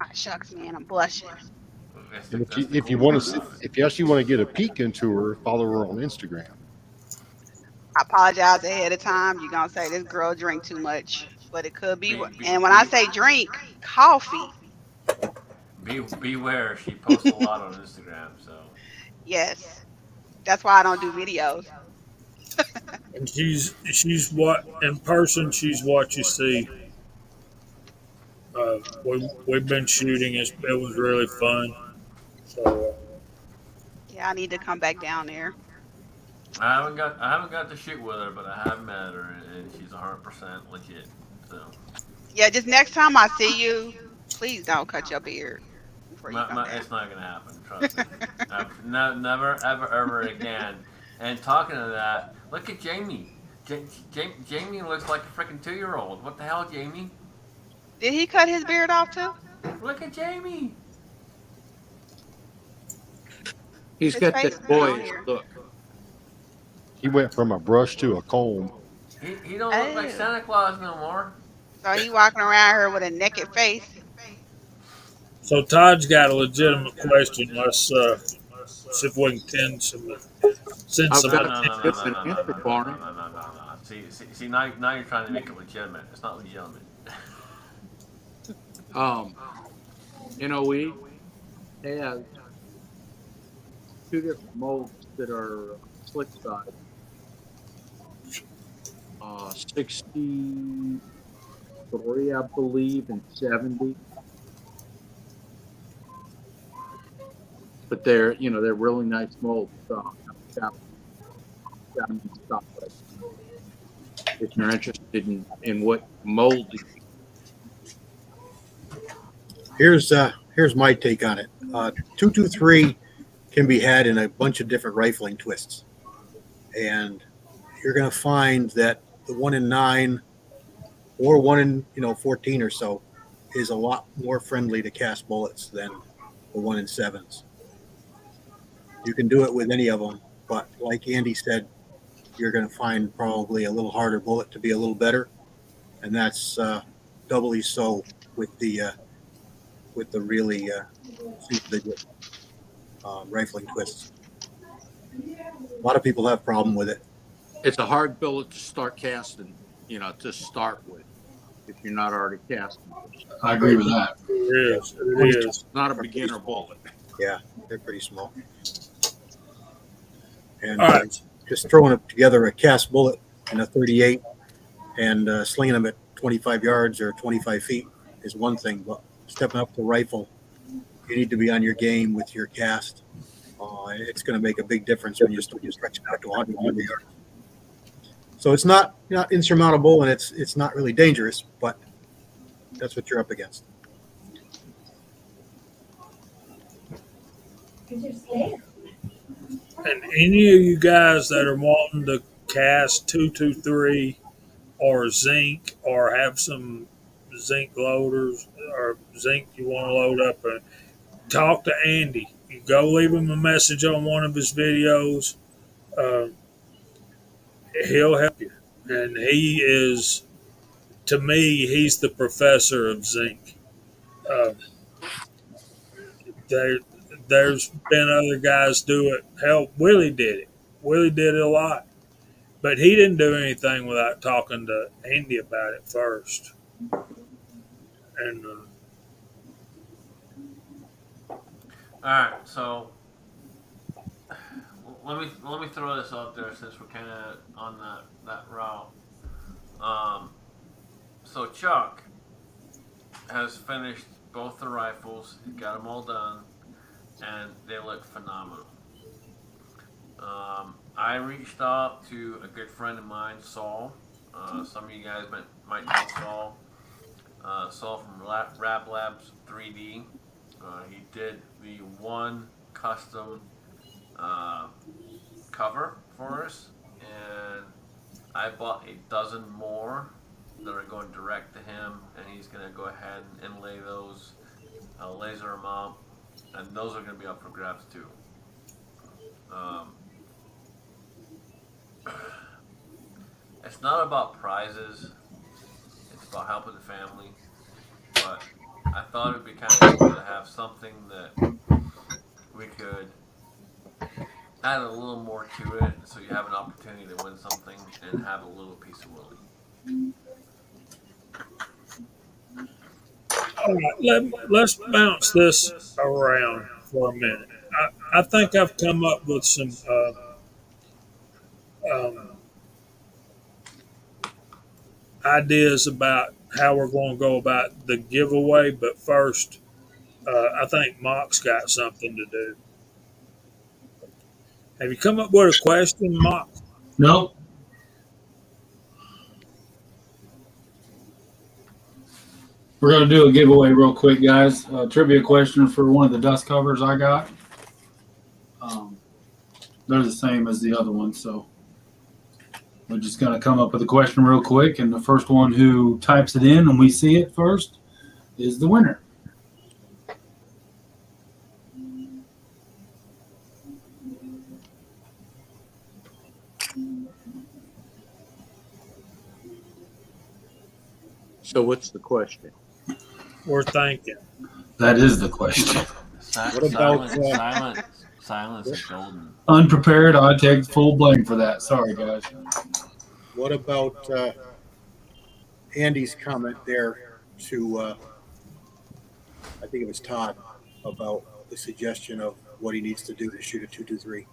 Ah, shucks, man, I'm blushing. And that's the if you cool want part to, about it. if you actually want to get a peek into her, follow her on Instagram. I apologize ahead of time. You're gonna say this girl drink too much, but it could be. Be, be, And when I be, say drink, coffee. beware, she posts a lot on Instagram, so Yes, that's why I don't do videos. and she's what in person. She's what you see. We've been shooting. It was really fun. So Yeah, I need to come back down there. I haven't got to shoot with her, but I have met her, and she's 100% legit. So Yeah, just next time I see you, please don't cut your beard before you come down. it's not gonna happen. Trust me. Never, ever, ever again. And talking to that, look at Jamie. Jamie looks like a freaking 2-year-old. What the hell, Jamie? Did he cut his beard off too? Look at Jamie. He's His got face that isn't on boyish here. look. He went from a brush to a comb. He don't look like Oh, Santa Claus no more. so he walking around here with a naked face. Todd's got a legitimate question. Let's see if we can send I've some. No, got no, no, a no, no, an no, no, answer no, no, for no, him. no, no, no. See, now you're trying to make it legitimate. It's not legitimate. NOE has two different molds that are slick side. 63, I believe, and 70. But they're really nice molds. Got them in stock right now. If you're interested in what mold. Here's my take on it. 223 can be had in a bunch of different rifling twists, and you're going to find that the 1 in 9 or 1 in 14 or so is a lot more friendly to cast bullets than the 1 in 7s. You can do it with any of them, but like Andy said, you're going to find probably a little harder bullet to be a little better, and that's doubly so with the really super digit rifling twists. A lot of people have problem with it. It's a hard bullet to start casting, to start with, if you're not already casting. I agree with that. It is. It is. It's not a beginner bullet. Yeah, they're pretty small. And All right. just throwing it together a cast bullet in a 38 and slinging them at 25 yards or 25 feet is one thing, but stepping up the rifle, you need to be on your game with your cast. It's going to make a big difference when you start stretching out to 100 yards. So it's not insurmountable, and it's not really dangerous, but that's what you're up against. And any of you guys that are wanting to cast 223 or zinc or have some zinc loaders or zinc you want to load up, talk to Andy. You go leave him a message on one of his videos. Uh, he'll help you. And he is, to me, he's the professor of zinc. Uh, there, there's been other guys do it. Hell, Willie did it. Willie did it a lot. But he didn't do anything without talking to Andy about it first. And All right, so let me throw this out there since we're kind of on that route. So Chuck has finished both the rifles. He got them all done, and they look phenomenal. I reached out to a good friend of mine, Saul. Some of you guys might know Saul. Saul from Rap Labs 3D. He did the one custom cover for us, and I bought a dozen more that are going direct to him, and he's going to go ahead and inlay those, laser them out, and those are going to be up for grabs too. It's not about prizes, it's about helping the family, but I thought it would be kind of cool to have something that we could add a little more to it, so you have an opportunity to win something and have a little piece of Willie. all right, let's bounce this around for a minute. I think I've come up with some um, ideas about how we're going to go about the giveaway. But first, I think Mock's got something to do. Have you come up with a question, Mock? Nope. We're going to do a giveaway real quick, guys. Trivia question for one of the dust covers I got. They're the same as the other ones, so we're just going to come up with a question real quick, and the first one who types it in and we see it first is the winner. So what's the question? We're thinking. That is the question. What about, Silence is golden. Unprepared, I take full blame for that. Sorry, guys. what about Andy's comment there to, I think it was Todd, about the suggestion of what he needs to do to shoot a 223?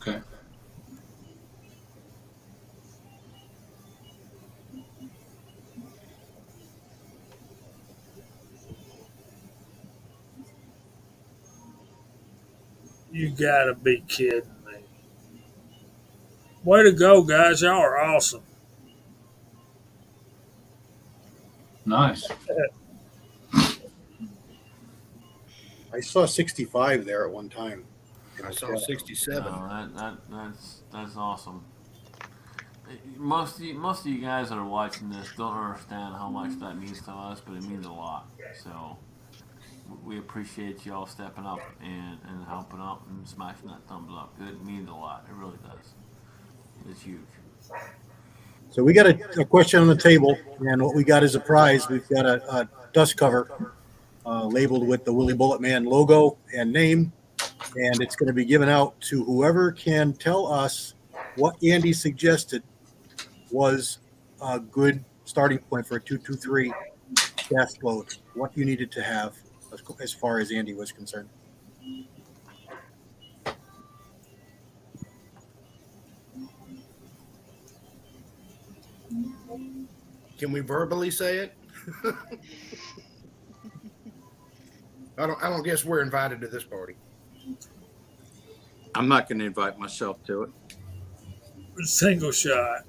Okay. You gotta be kidding me. Way to go, guys. Y'all are awesome. Nice. I saw 65 there at one time. I saw 67. No, that's awesome. Most of you guys that are watching this don't understand how much that means to us, but it means a lot. So we appreciate y'all stepping up and helping out and smashing that thumbs up. It means a lot. It really does. It's huge. So we got a question on the table, and what we got as a prize, we've got a dust cover labeled with the Willie Bullet Man logo and name, and it's going to be given out to whoever can tell us what Andy suggested was a good starting point for a 223 cast load, what you needed to have as far as Andy was concerned. Can we verbally say it? I don't guess we're invited to this party. I'm not going to invite myself to it. Single shot.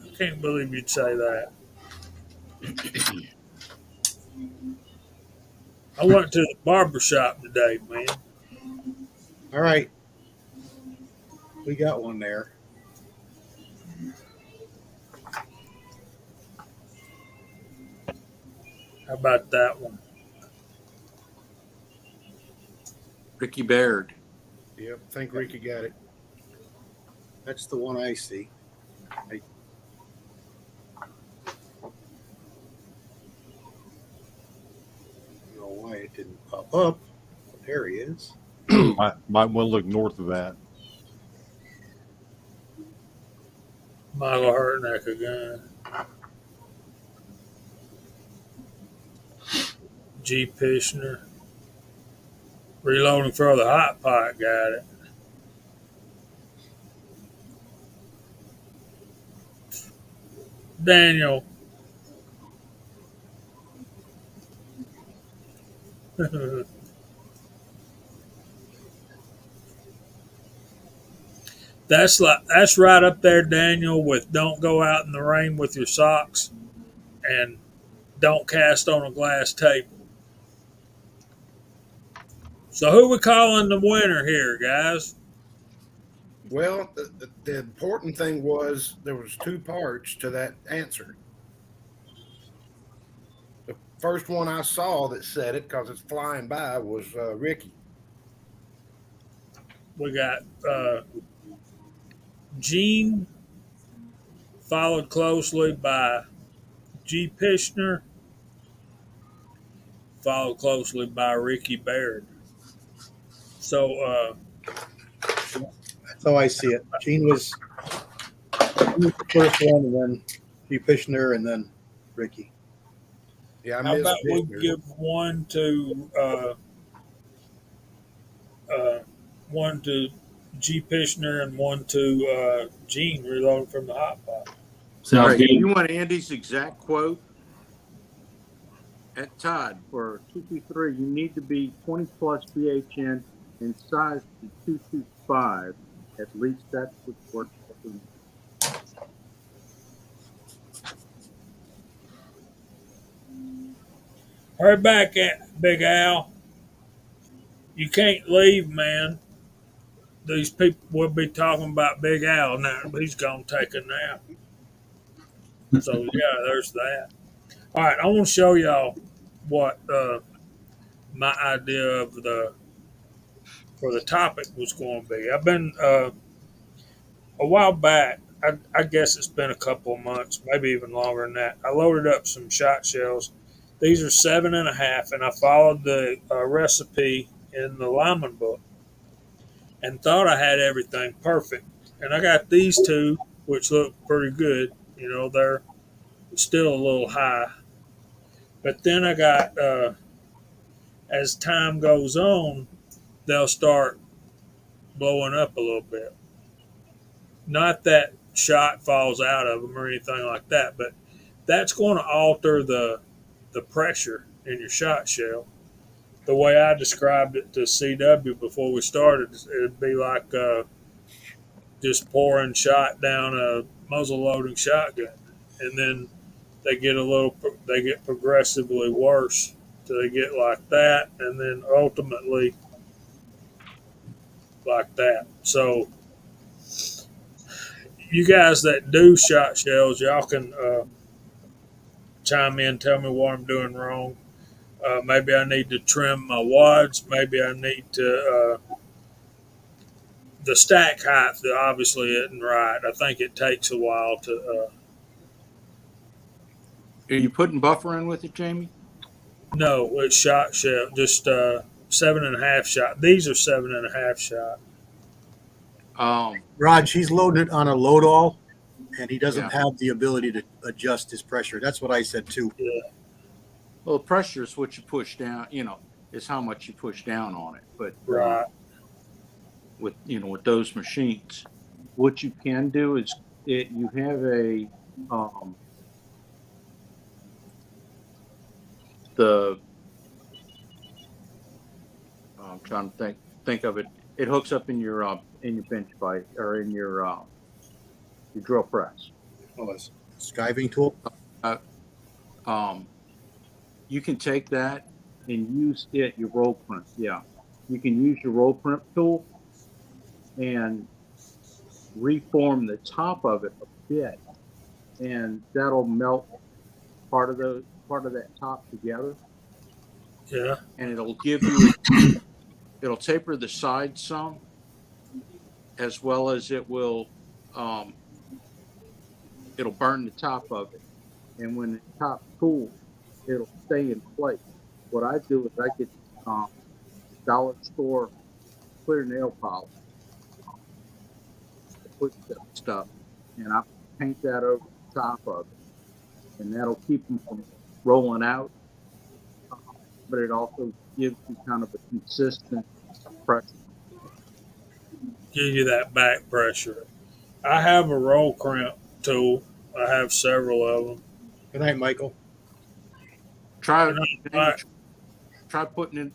I can't believe you'd say that. I went to the barber shop today, man. All right. We got one there. How about that one? Ricky Baird. Yep, I think Ricky got it. That's the one I see. I don't know why it didn't pop up. There he is. Might want to look north of that. Michael Hurtneck again. G. Pishner. Reloading for the hot pot, got it. Daniel. That's right up there, Daniel, with don't go out in the rain with your socks and don't cast on a glass table. So who we calling the winner here, guys? Well, the important thing was there was two parts to that answer. The first one I saw that said it, because it's flying by, was Ricky. We got Gene, followed closely by G. Pishner, followed closely by Ricky Baird. So That's how I see it. Gene was the first one, and then G. Pishner, and then Ricky. Yeah, I how missed about we Pishner. give one to G. Pishner and one to Gene reloading from the hot pot. Sounds Greg, if good. you want Andy's exact quote at Todd for 223, you need to be 20 plus BHN and size to 225. At least that's what works for me. Hurry back, Big Al. You can't leave, man. These people will be talking about Big Al now. He's going to take a nap. So, yeah, there's that. All right, I want to show y'all what my idea of for the topic was going to be. I've been a while back. I guess it's been a couple of months, maybe even longer than that. I loaded up some shot shells. These are 7.5, and I followed the recipe in the Lyman book and thought I had everything perfect. And I got these two, which look pretty good. You know, they're still a little high. But then I got, as time goes on, they'll start blowing up a little bit. Not that shot falls out of them or anything like that, but that's going to alter the pressure in your shot shell. The way I described it to CW before we started, it'd be like just pouring shot down a muzzle loading shotgun, and then they get progressively worse till they get like that, and then ultimately like that. So you guys that do shot shells, y'all can chime in, tell me what I'm doing wrong. Maybe I need to trim my wads. Maybe I need to the stack height obviously isn't right. I think it takes a while to. Are you putting buffer in with it, Jamie? No, it's shot shell, just 7.5 shot. These are 7.5 shot. Rod, he's loading it on a load all, and he doesn't Yeah. have the ability to adjust his pressure. That's what I said too. Yeah, Well, the pressure is what you push down. Is how much you push down on it. But right. with those machines, what you can do is you have a the I'm trying to think of it. It hooks up in your bench bite or in your drill press. Oh, it's a skiving tool. You can take that and use your roll crimp. Yeah, you can use your roll crimp tool and reform the top of it a bit, and that'll melt part of that top together, Yeah, and it'll taper the sides some, as well as it'll burn the top of it, and when the top cools, it'll stay in place. What I do is I get dollar store clear nail polish, quick stuff, and I paint that over the top of it, and that'll keep them from rolling out. But it also gives you kind of a consistent pressure. give you that back pressure. I have a roll crimp tool. I have several of them. Good night, Michael. Try And I, try putting it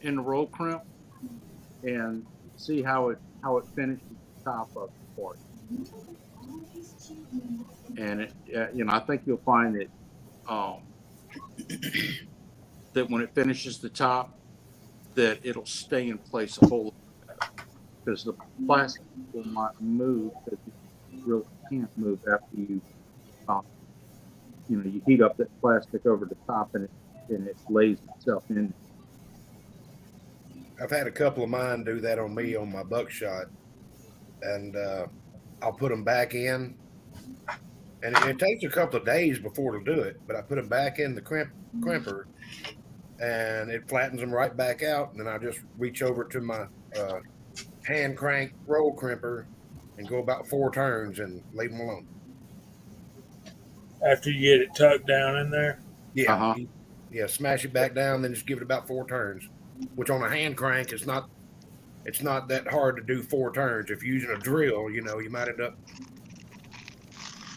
in the roll crimp and see how it finishes the top of it for you. And I think you'll find that that when it finishes the top, that it'll stay in place a whole lot better, because the plastic will not move, because it really can't move after you you heat up that plastic over the top, and it lays itself in. I've had a couple of mine do that on me on my buckshot, and I'll put them back in, and it takes a couple of days before it'll do it. But I put them back in the crimper, and it flattens them right back out. And then I just reach over to my hand crank roll crimper and go about 4 turns and leave them alone. after you get it tucked down in there. Yeah, Uh-huh. smash it back down, then just give it about 4 turns, which on a hand crank is not it's not that hard to do 4 turns. If you're using a drill, you might end up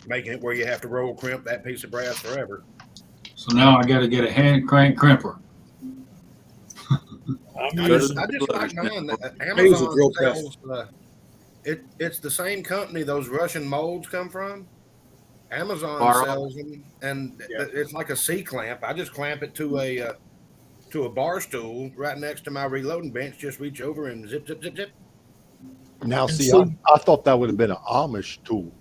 making it where you have to roll crimp that piece of brass forever. So now I got to get a hand crank crimper. I'm I using. just like mine. I use a Amazon drill press. sells. It's the same company those Russian molds come from. Amazon Borrow. sells them, and Yeah. it's like a C clamp. I just clamp it to a bar stool right next to my reloading bench. Just reach over and zip, zip, zip, zip. Now, see, I thought that would have been an Amish tool,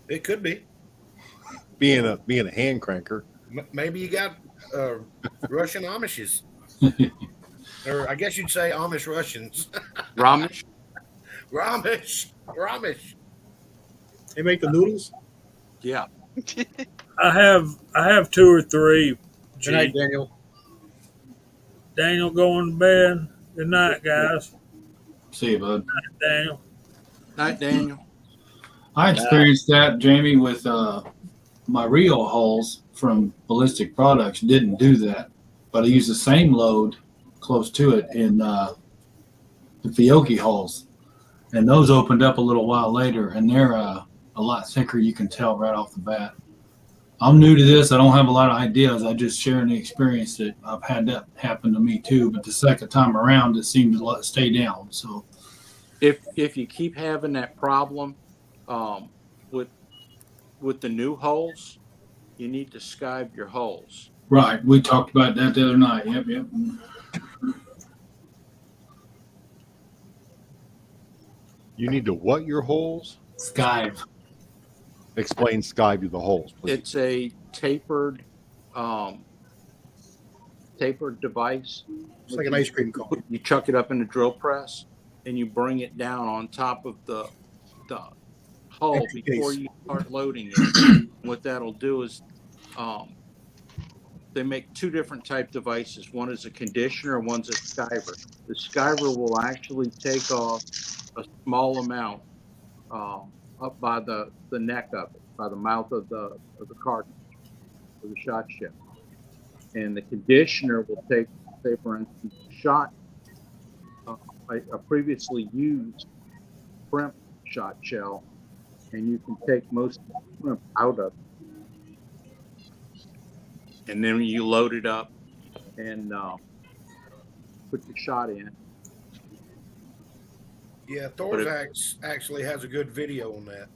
It could be. being a hand cranker. Maybe you got Russian Amishes, or I guess you'd say Amish Russians. Ramesh. Ramesh. They make the noodles. Yeah. I have 2 or 3. Good night, Daniel. Daniel going to bed. Good night, guys. See you, bud. Daniel. Night, Daniel. I experienced that, Jamie, with my Rio hulls from Ballistic Products. Didn't do that, but I used the same load close to it in the Fiocchi hulls, and those opened up a little while later, and they're a lot thicker. You can tell right off the bat. I'm new to this. I don't have a lot of ideas. I just sharing the experience that I've had that happen to me too. But the second time around, it seemed to stay down. So If you keep having that problem with the new holes, you need to skive your holes. right, we talked about that the other night. Yep. You need to what your holes? Skive. Explain sky to the holes, please. It's a tapered device. It's like an ice cream cone. You chuck it up in the drill press and you bring it down on top of the hull Extra before case. you start loading it. What that'll do is they make 2 different type devices. One is a conditioner, one's a skiver. The skiver will actually take off a small amount up by the neck of it, by the mouth of the cartridge or the shot shell. And the conditioner will take, say for instance, shot a previously used crimp shot shell, and you can take most of the crimp out of it. And then you load it up and put your shot in. Yeah, Thorax actually has a good video on that.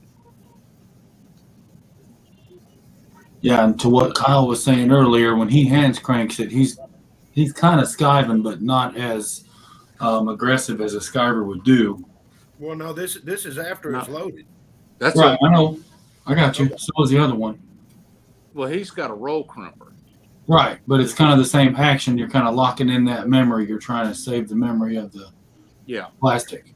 Yeah, and to what Kyle was saying earlier, when he hand cranks it, he's kind of skiving, but not as aggressive as a skiver would do. Well, no, this is after it's loaded. That's Right, I know. I got you. So was the other one. Well, he's got a roll crimper. Right, but it's kind of the same action. You're kind of locking in that memory. You're trying to save the memory of the plastic.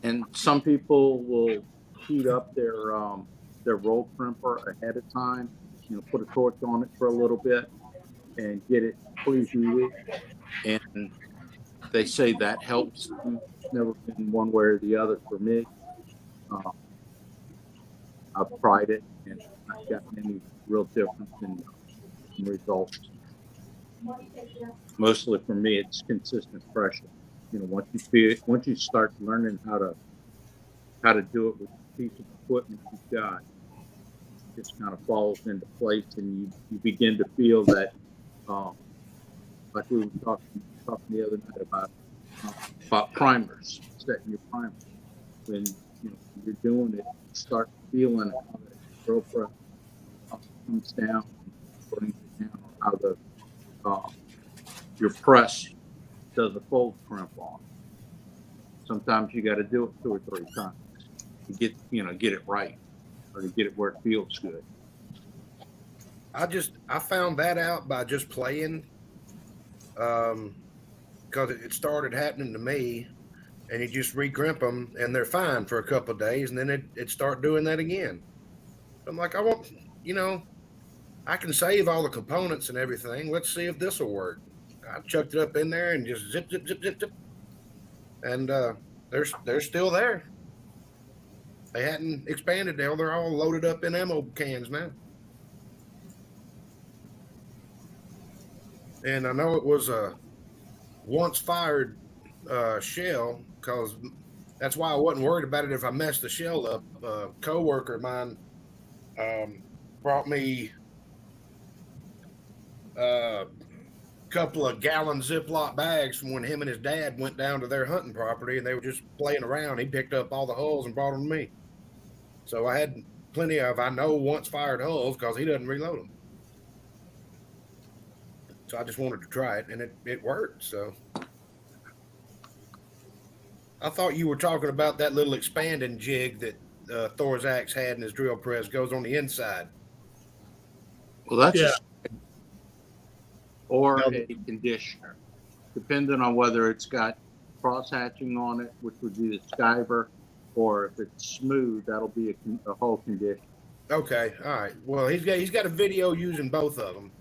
And some people will heat up their roll crimper ahead of time. Put a torch on it for a little bit and get it preheated. And they say that helps. It's never been one way or the other for me. I've tried it and not gotten any real difference in results. Mostly for me, it's consistent pressure. Once you start learning how to do it with the piece of equipment you've got, it just kind of falls into place, and you begin to feel that, like we were talking the other night about primers, setting your primer. When you're doing it, you start feeling how the drill press comes down, brings it down, how your press does a fold crimp on. Sometimes you got to do it 2 or 3 times to get it right, or to get it where it feels good. I found that out by just playing, because it started happening to me, and you just re-crimp them and they're fine for a couple of days, and then it start doing that again. I'm like, I can save all the components and everything. Let's see if this will work. I chucked it up in there and just zip, zip, zip, zip, zip. And they're still there. They hadn't expanded. They're all loaded up in ammo cans now. and I know it was a once fired shell, because that's why I wasn't worried about it if I messed the shell up. A coworker of mine brought me a couple of gallon Ziploc bags from when him and his dad went down to their hunting property, and they were just playing around. He picked up all the hulls and brought them to me. So I had plenty of, I know, once fired hulls because he doesn't reload them. So I just wanted to try it, and it worked. So I thought you were talking about that little expanding jig that Thor's axe had in his drill press, goes on the inside. Well, that's Yeah. or Now, a conditioner, depending on whether it's got cross hatching on it, which would be the skiver, or if it's smooth, that'll be a whole conditioner. Okay, all right. Well, he's got a video using both of them.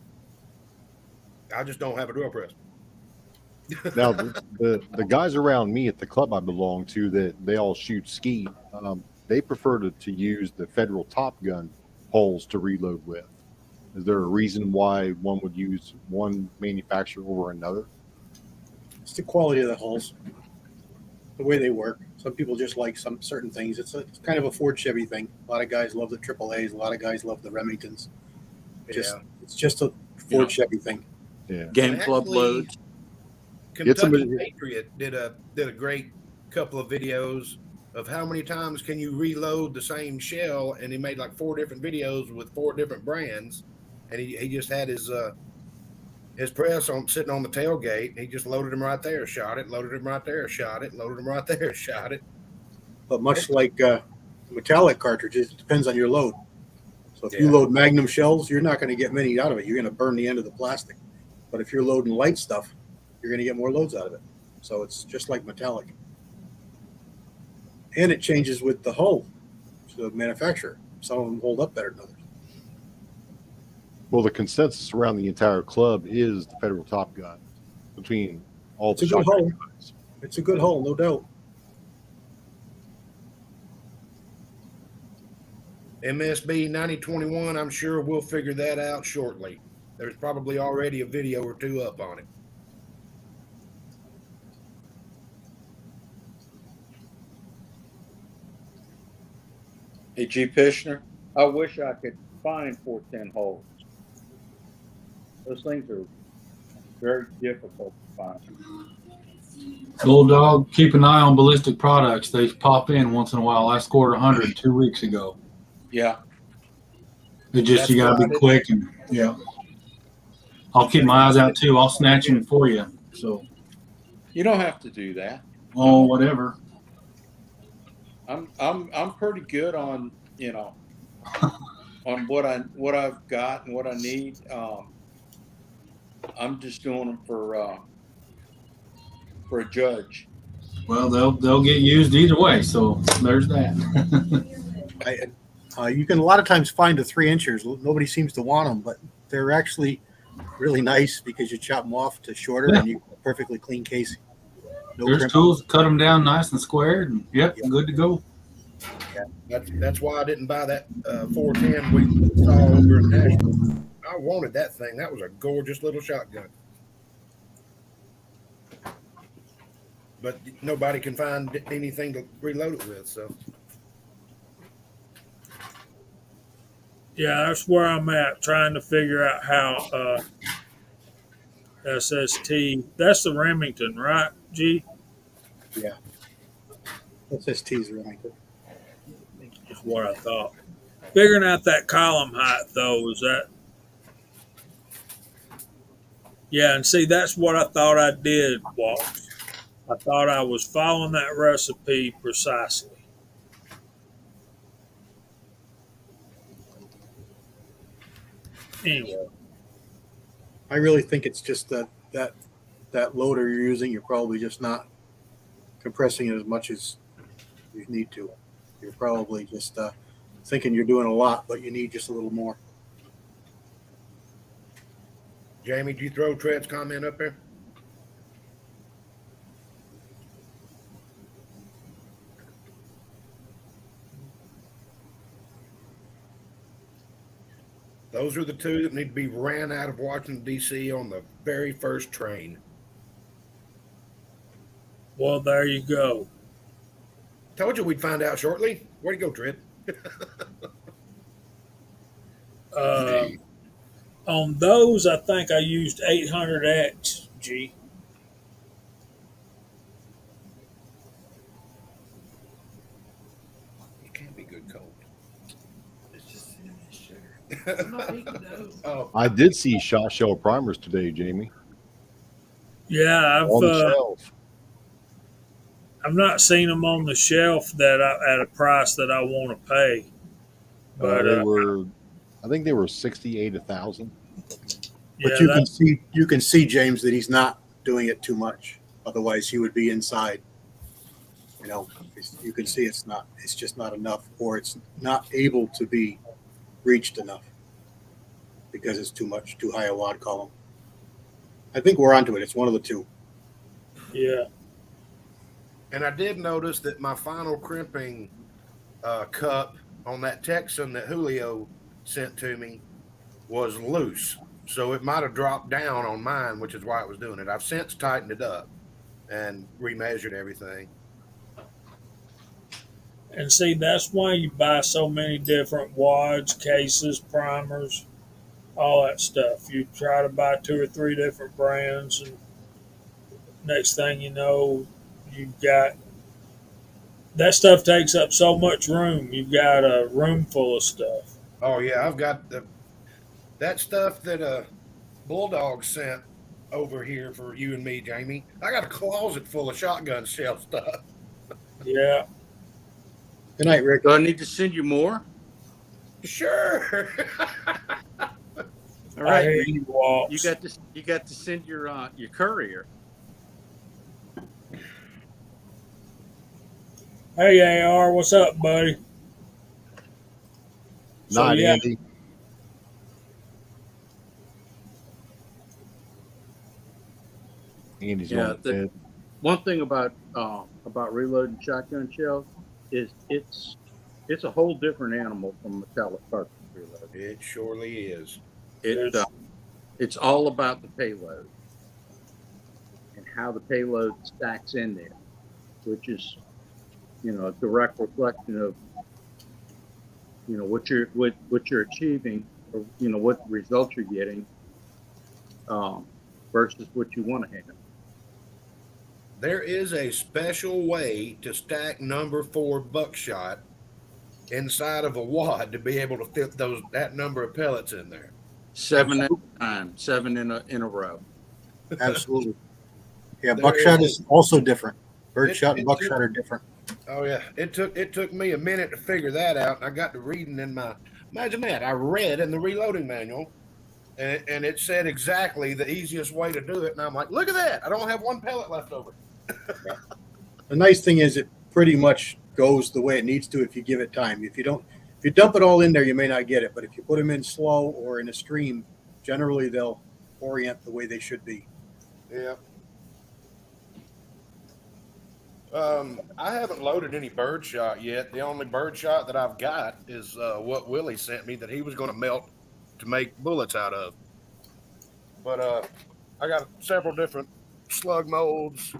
I just don't have a drill press. now the guys around me at the club I belong to, that they all shoot skeet, they prefer to use the Federal Top Gun holes to reload with. Is there a reason why one would use one manufacturer over another? It's the quality of the hulls, the way they work. Some people just like some certain things. It's kind of a Ford Chevy thing. A lot of guys love the AAAs. A lot of guys love the Remingtons. It's just a Ford Chevy thing. Yeah. Game club loads. Kentucky Patriot did a great couple of videos of how many times can you reload the same shell, and he made like 4 different videos with 4 different brands, and he just had his press on sitting on the tailgate, and he just loaded them right there, shot it, loaded them right there, shot it, loaded them right there, shot it. But much like metallic cartridges, it depends on your load. So if you load Magnum shells, you're not going to get many out of it. You're going to burn the end of the plastic. But if you're loading light stuff, you're going to get more loads out of it. So it's just like metallic. And it changes with the hull, so the manufacturer. Some of them hold up better than others. Well, the consensus around the entire club is the Federal Top Gun between all It's the a good shotgun hull. guys. It's a good hull, no doubt. MSB 9021, I'm sure we'll figure that out shortly. There's probably already a video or 2 up on it. Hey, G. Pishner, I wish I could find 410 holes. Those things are very difficult to find. Bulldog, keep an eye on ballistic products. They pop in once in a while. I scored 100 2 weeks ago. Yeah. It just, you got to be quick. And yeah. I'll keep my eyes out too. I'll snatch them for you. So You don't have to do that. oh, whatever. I'm pretty good on, on what I've got and what I need. I'm just doing them for a judge. Well, they'll get used either way. So there's that. You can a lot of times find the 3-inchers. Nobody seems to want them, but they're actually really nice because you chop them off to shorter and you perfectly clean casing. No There's tools to cut them down nice and squared, and yep, good to go. Yeah, that's why I didn't buy that 410 we saw over in Nashville. I wanted that thing. That was a gorgeous little shotgun. But nobody can find anything to reload it with, so. Yeah, that's where I'm at, trying to figure out how SST. That's the Remington, right? G. Yeah. SST's Remington. That's what I thought. Figuring out that column height though, is that? Yeah, and see, that's what I thought I did, Walt. I thought I was following that recipe precisely. Anyway, I really think it's just that loader you're using. You're probably just not compressing it as much as you need to. You're probably just thinking you're doing a lot, but you need just a little more. Jamie, did you throw Tread's comment up there? Those are the two that need to be ran out of Washington, D.C. on the very first train. Well, there you go. Told you we'd find out shortly. Where'd you go, Trent? On those, I think I used 800X, G. You can't be good cold. It's just sugar. I'm not eating those. Oh, I did see shot shell primers today, Jamie, Yeah, on the shelf. I've not seen them on the shelf that at a price that I want to pay. But They were, I think they were 68 1,000. yeah, But you can see, James, that he's not doing it too much. Otherwise, he would be inside. You know, you can see it's just not enough, or it's not able to be reached enough because it's too high a wad column. I think we're onto it. It's one of the two. yeah. and I did notice that my final crimping cup on that Texan that Julio sent to me was loose. So it might have dropped down on mine, which is why it was doing it. I've since tightened it up and remeasured everything. And see, that's why you buy so many different wads, cases, primers, all that stuff. You try to buy 2 or 3 different brands, and next thing you know, you've got that stuff takes up so much room. You've got a room full of stuff. Oh yeah, I've got that stuff that Bulldog sent over here for you and me, Jamie. I got a closet full of shotgun shell stuff. Yeah. Good night, Rick. Do I need to send you more? Sure. All I right, hear you, Walks. you got to send your courier. Hey, AR, what's up, buddy? Night, Andy. Andy's Yeah, on the bed. One thing about reloading shotgun shells is it's a whole different animal from metallic cartridge reload. It surely is. It's all about the payload and how the payload stacks in there, which is, a direct reflection of, what you're achieving, or what results you're getting, versus what you want to have. There is a special way to stack number 4 buckshot inside of a wad to be able to fit that number of pellets in there. 7 at a time, 7 in a row. Absolutely. Yeah, buckshot is also different. Birdshot and buckshot are different. Oh yeah, it took me a minute to figure that out, and I got to reading in my. Imagine that, I read in the reloading manual, and it said exactly the easiest way to do it, and I'm like, look at that! I don't have 1 pellet left over. The nice thing is it pretty much goes the way it needs to if you give it time. If you dump it all in there, you may not get it. But if you put them in slow or in a stream, generally they'll orient the way they should be. Yeah. I haven't loaded any birdshot yet. The only birdshot that I've got is what Willie sent me that he was going to melt to make bullets out of. But I got several different slug molds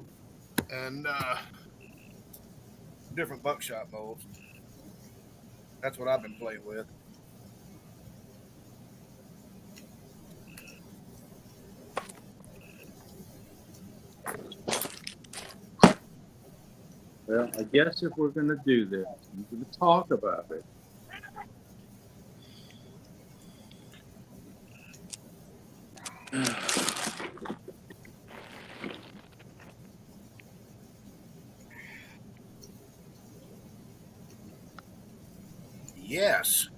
and different buckshot molds. That's what I've been playing with. Well, I guess if we're going to do this, we're going to talk about it. Yes.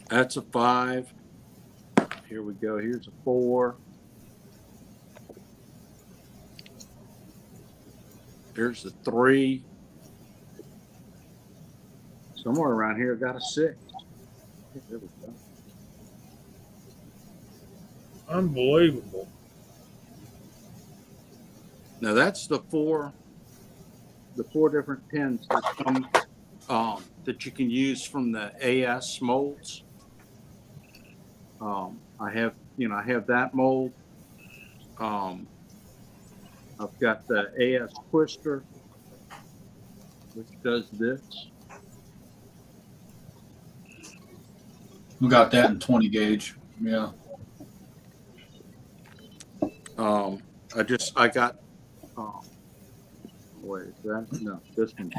That's a 5. Here we go. Here's a 4. Here's the 3. Somewhere around here, I got a 6. There we go. Unbelievable. Now that's the 4 different pins that come that you can use from the AS molds. I have that mold. I've got the AS Twister, which does this. We got that in 20 gauge. Yeah. I got. Wait, is that no? This one's.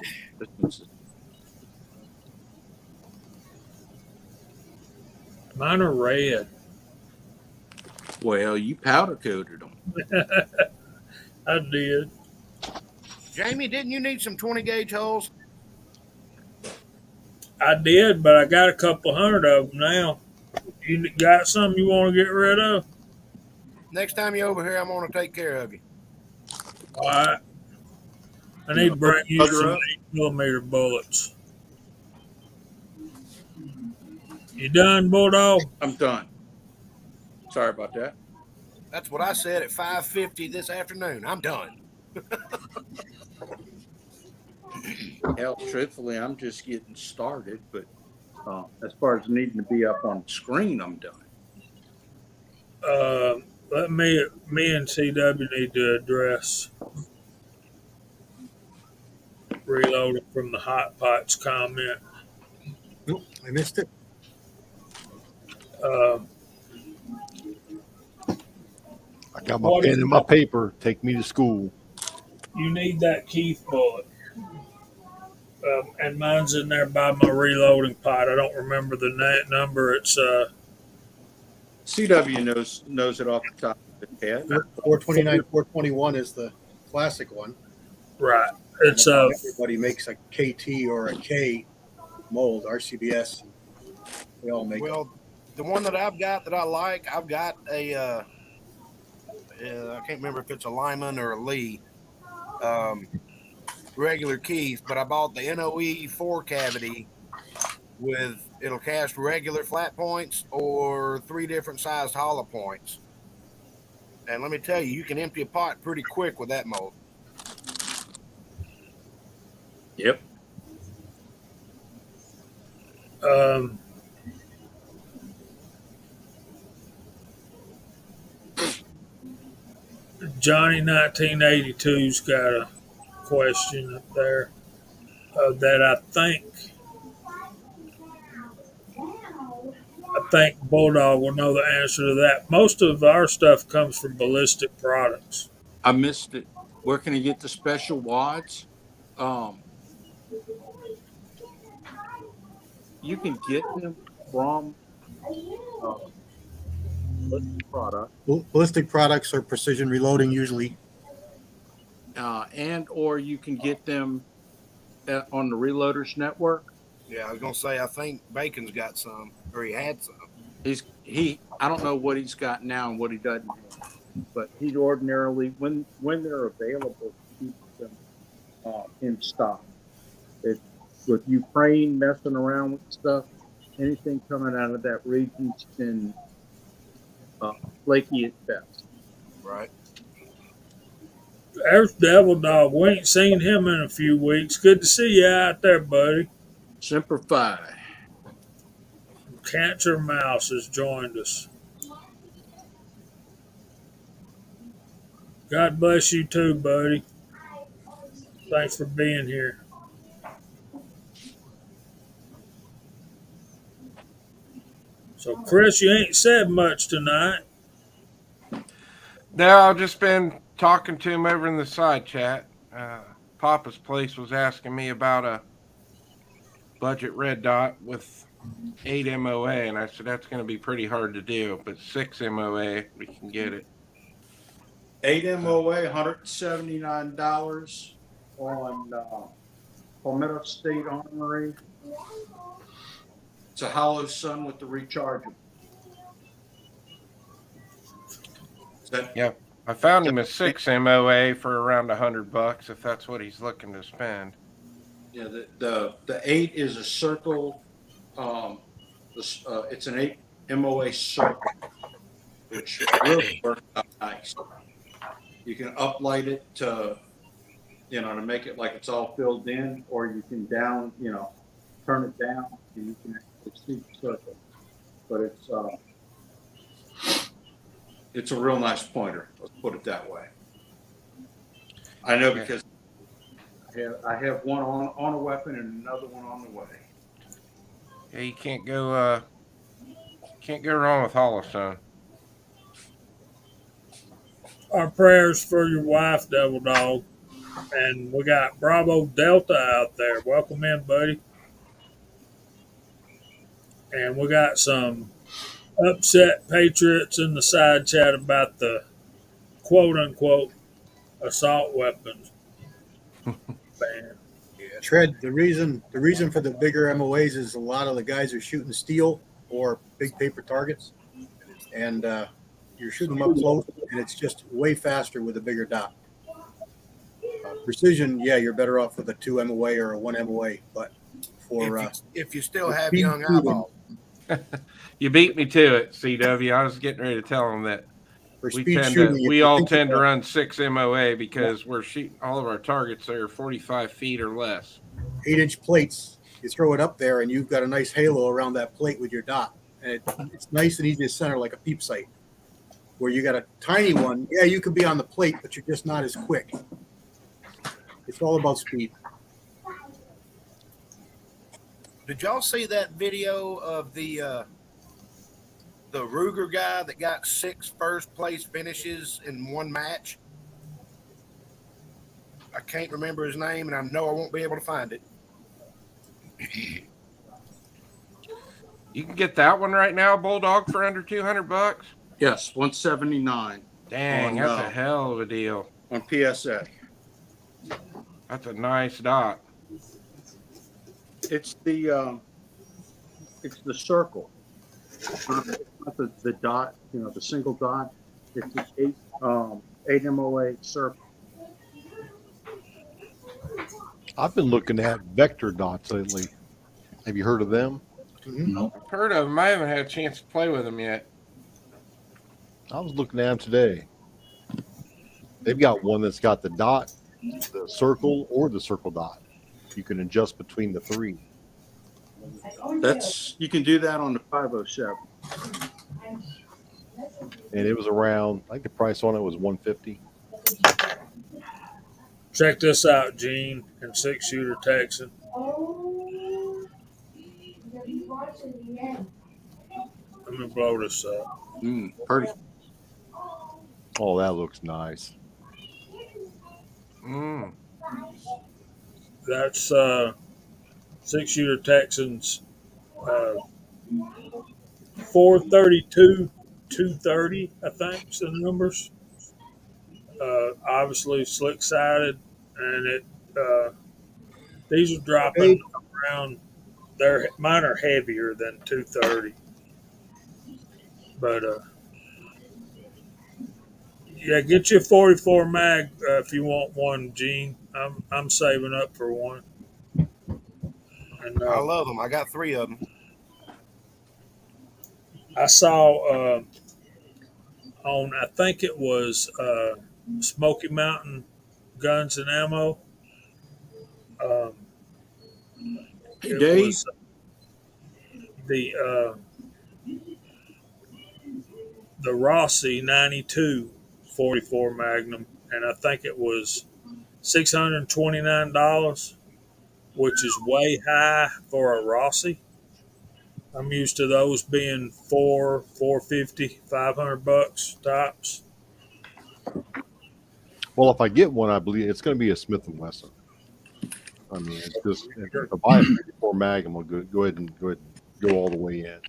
Mine are red. Well, you powder coated them. I did. Jamie, didn't you need some 20 gauge holes? I did, but I got a couple hundred of them now. You got some you want to get rid of? Next time you're over here, I'm going to take care of you. All right. I need to bring you Bugger some up. 8mm bullets. You done, Bulldog? I'm done. Sorry about that. That's what I said at 5:50 this afternoon. I'm done. Hell, truthfully, I'm just getting started. But as far as needing to be up on the screen, I'm done. Let me and CW need to address reloading from the Hot Pots comment. Nope, I missed it. I got my pen and my paper. Take me to school. You need that Keith bullet. And mine's in there by my reloading pot. I don't remember the number. It's CW knows it off the top of his head. 429, 421 is the classic one. right. It's Everybody makes a KT or a K mold, RCBS. They all make them. Well, the one that I've got that I like, I've got a, I can't remember if it's a Lyman or a Lee, regular Keith, but I bought the NOE 4 cavity with, it'll cast regular flat points or 3 different sized hollow points. And let me tell you, you can empty a pot pretty quick with that mold. Yep. Johnny 1982's got a question up there that I think Bulldog will know the answer to that. Most of our stuff comes from Ballistic Products. I missed it. Where can I get the special wads? You can get them from product, Ballistic Products or Precision Reloading usually. and or you can get them on the Reloaders Network. Yeah, I was going to say, I think Bacon's got some, or he had some. I don't know what he's got now and what he doesn't have, but he's ordinarily when they're available, keep them in stock. With Ukraine messing around with stuff, anything coming out of that region's been flaky at best. Right. There's Devil Dog. We ain't seen him in a few weeks. Good to see you out there, buddy. Semper Fi. Cancer Mouse has joined us. God bless you too, buddy. Thanks for being here. So, Chris, you ain't said much tonight. No, I've just been talking to him over in the side chat. Papa's Place was asking me about a budget red dot with 8 MOA, and I said that's going to be pretty hard to do, but 6 MOA, we can get it. 8 MOA, $179 on Palmetto State Armory. It's a hollow sun with the rechargeable. Yep. I found him a 6 MOA for around $100 if that's what he's looking to spend. Yeah, the 8 is a circle. It's an 8 MOA circle, which really works out nice. You can uplight it to make it like it's all filled in, or you can turn it down and you can actually see the circle. But it's a real nice pointer. Let's put it that way. I know Yeah. because I have one on a weapon and another one on the way. Yeah, you can't go wrong with Holostone. Our prayers for your wife, Devil Dog. And we got Bravo Delta out there. Welcome in, buddy. And we got some upset patriots in the side chat about the quote unquote assault weapons ban. Tread, the reason for the bigger MOAs is a lot of the guys are shooting steel or big paper targets, and you're shooting them up close, and it's just way faster with a bigger dot. Precision, yeah, you're better off with a 2 MOA or a 1 MOA, but for If you still have speed young shooting, eyeballs. You beat me to it, CW. I was getting ready to tell them that for speed shooting, if we you all think tend to about run 6 MOA because we're shooting all of our targets that are 45 feet or less. 8-inch plates, you throw it up there, and you've got a nice halo around that plate with your dot, and it's nice and easy to center like a peep sight. Where you got a tiny one, yeah, you could be on the plate, but you're just not as quick. It's all about speed. Did y'all see that video of the Ruger guy that got 6 first place finishes in one match? I can't remember his name, and I know I won't be able to find it. You can get that one right now, Bulldog, for under $200. Yes, 179 Dang, on, that's a hell of a deal. on PSA. That's a nice dot. It's the circle, not the dot. You know, the single dot. It's the 8 MOA circle. I've been looking at vector dots lately. Have you heard of them? No. I've heard of them. I haven't had a chance to play with them yet. I was looking at them today. They've got one that's got the dot, the circle, or the circle dot. You can adjust between the three. You can do that on the 507. And it was around, I think the price on it was $150. Check this out, Gene and 6-shooter Texan. Let me blow this up. Pretty. Oh, that looks nice. That's 6-shooter Texans 432, 230, I think, is the numbers. Obviously slick sided, and these are dropping around. Mine are heavier than 230, but yeah, get you a 44 mag if you want one, Gene. I'm saving up for one. And I love them. I got 3 of them. I saw on, I think it was Smoky Mountain Guns and Ammo. Hey, Dave. Was the Rossi 92 44 Magnum, and I think it was $629, which is way high for a Rossi. I'm used to those being $450, $500 tops. Well, if I get one, I believe it's going to be a Smith & Wesson. I mean, it's just, if I buy a 54 mag, I'm going to go ahead and go all the way in.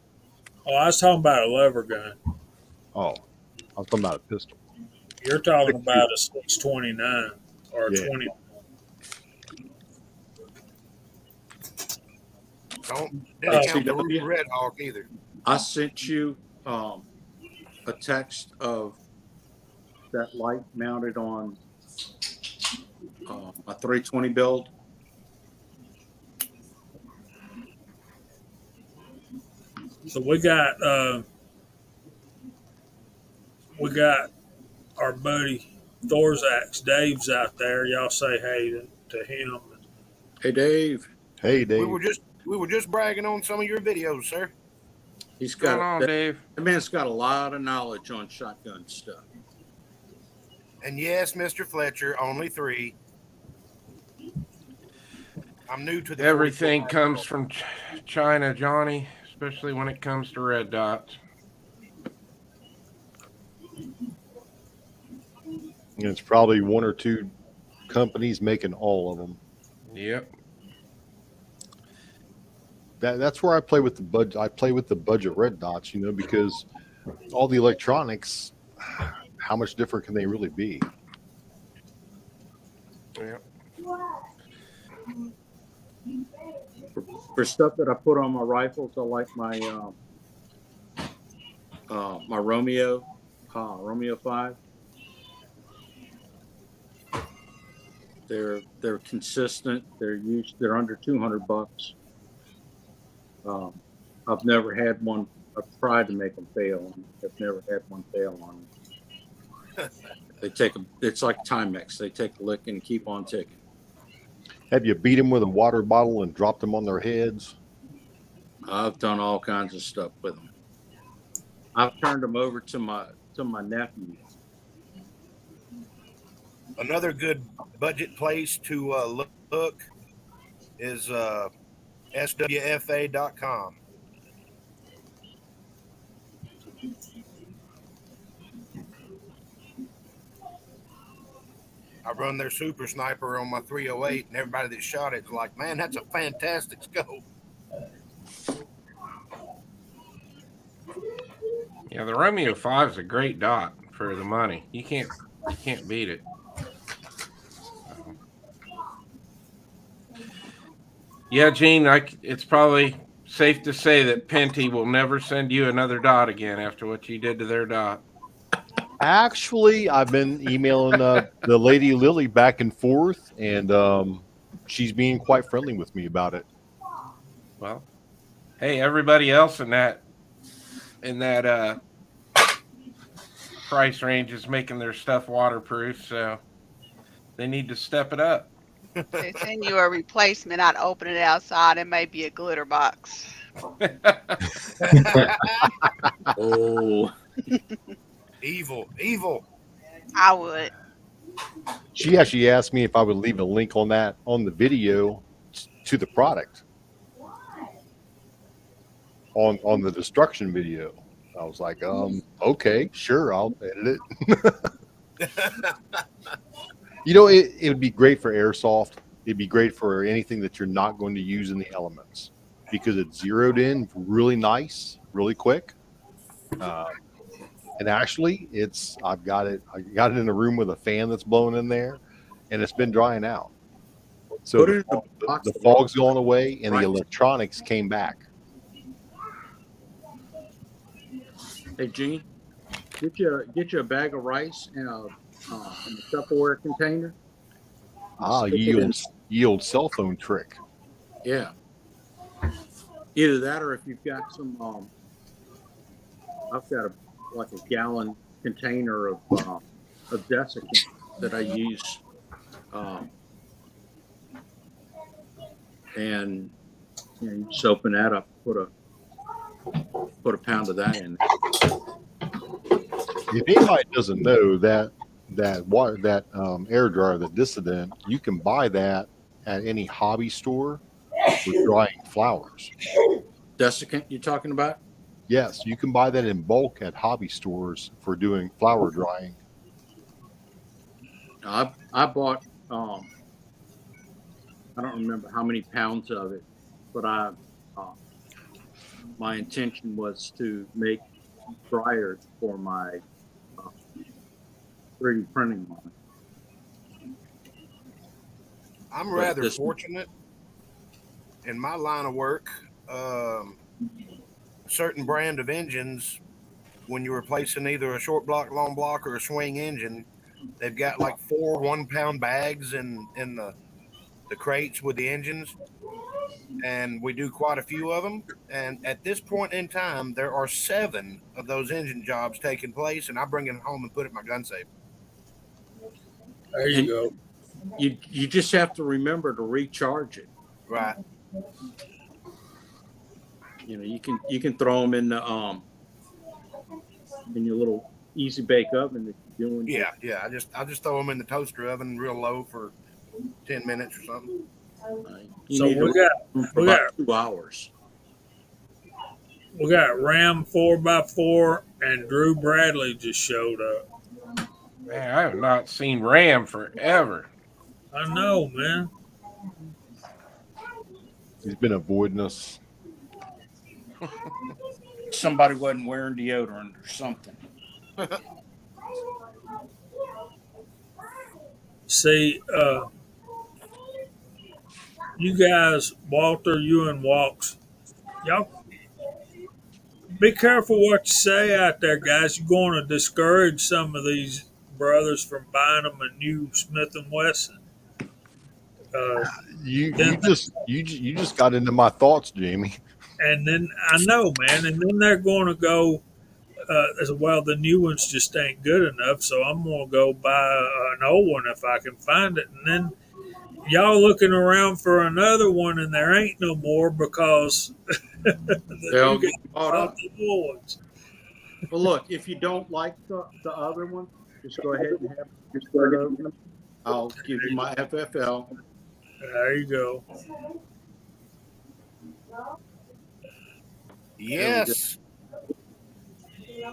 Oh, I was talking about a lever gun. Oh, I was talking about a pistol. You're talking about a 629 or a Yeah. 20. Don't discount the CW. Red Hawk either. I sent you a text of that light mounted on a 320 build. So we got our buddy Thorzax, Dave's out there. Y'all say hey to him. Hey, Dave. Hey, Dave. We were just bragging on some of your videos, sir. He's What's going got on, that, Dave? that man's got a lot of knowledge on shotgun stuff. And yes, Mr. Fletcher, only 3. I'm new to the Everything 44. comes from China, Johnny, especially when it comes to red dots. And it's probably 1 or 2 companies making all of them. Yep. That's where I play with the budget. I play with the budget red dots, because all the electronics, how much different can they really be? Yep. For stuff that I put on my rifles, I like my my Romeo 5. They're consistent. They're under $200. I've never had one. I've tried to make them fail, and I've never had one fail on them. It's like Timex. They take a lick and keep on ticking. Have you beat them with a water bottle and dropped them on their heads? I've done all kinds of stuff with them. I've turned them over to my nephew. Another good budget place to look is swfa.com. I run their Super Sniper on my 308, and everybody that shot it's like, man, that's a fantastic scope. Yeah, the Romeo 5 is a great dot for the money. You can't beat it. Yeah, Gene, it's probably safe to say that Penty will never send you another dot again after what you did to their dot. Actually, I've been emailing the lady Lily back and forth, and she's being quite friendly with me about it. Well, hey, everybody else in that price range is making their stuff waterproof, so they need to step it up. They send you a replacement. I'd open it outside. It may be a glitter box. Oh, Evil. I would. She actually asked me if I would leave a link on the video to the product on the destruction video. I was like, okay, sure, I'll edit it. It would be great for airsoft. It'd be great for anything that you're not going to use in the elements because it's zeroed in really nice, really quick. And actually, I got it in a room with a fan that's blowing in there, and it's been drying out. So the fog's gone away, and the electronics came back. hey Gene, get you a bag of rice in a Tupperware container. Ye old cell phone trick. Yeah. Either that, or if you've got some, I've got a gallon container of desiccant that I use, and you just open that up, put a pound of that in. If anybody doesn't know that air dryer, the Dissident, you can buy that at any hobby store for drying flowers. Desiccant you're talking about? Yes, you can buy that in bulk at hobby stores for doing flower drying. I bought I don't remember how many pounds of it, but my intention was to make dryers for my 3D printing line. I'm rather fortunate in my line of work. A certain brand of engines, when you're replacing either a short block, long block, or a swing engine, they've got like 4 1-pound bags in the crates with the engines, and we do quite a few of them. And at this point in time, there are 7 of those engine jobs taking place, and I bring it home and put it in my gun safe. There you go. You just have to remember to recharge it. Right. you can throw them in your little easy bake oven that you're doing. Yeah. I just throw them in the toaster oven real low for 10 minutes or something. You So need to we roast them for we about got 2 hours. we got Ram 4x4 and Drew Bradley just showed up. Man, I have not seen Ram forever. I know, man. He's been avoiding us. Somebody wasn't wearing deodorant or something. See, you guys, Walter, you and Walks, y'all be careful what you say out there, guys. You're going to discourage some of these brothers from buying them a new Smith and Wesson. You just got into my thoughts, Jamie. And then I know, man, and then they're going to go. Well, the new ones just ain't good enough, so I'm gonna go buy an old one if I can find it. And then y'all looking around for another one, and there ain't no more because They'll get bought up. the old ones. Well, look, if you don't like the other one, just go ahead and have your start over. I'll give you my FFL. There you go. Yes.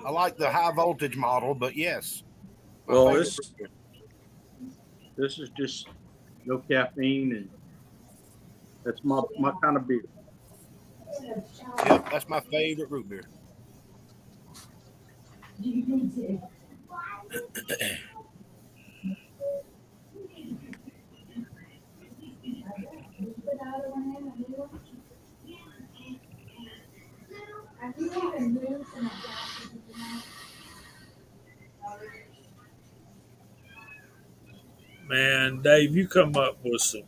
I like the high voltage model, but yes. Well, this is just no caffeine, and that's my kind of beer. Yep, that's my favorite root beer. Man, Dave, you come up with some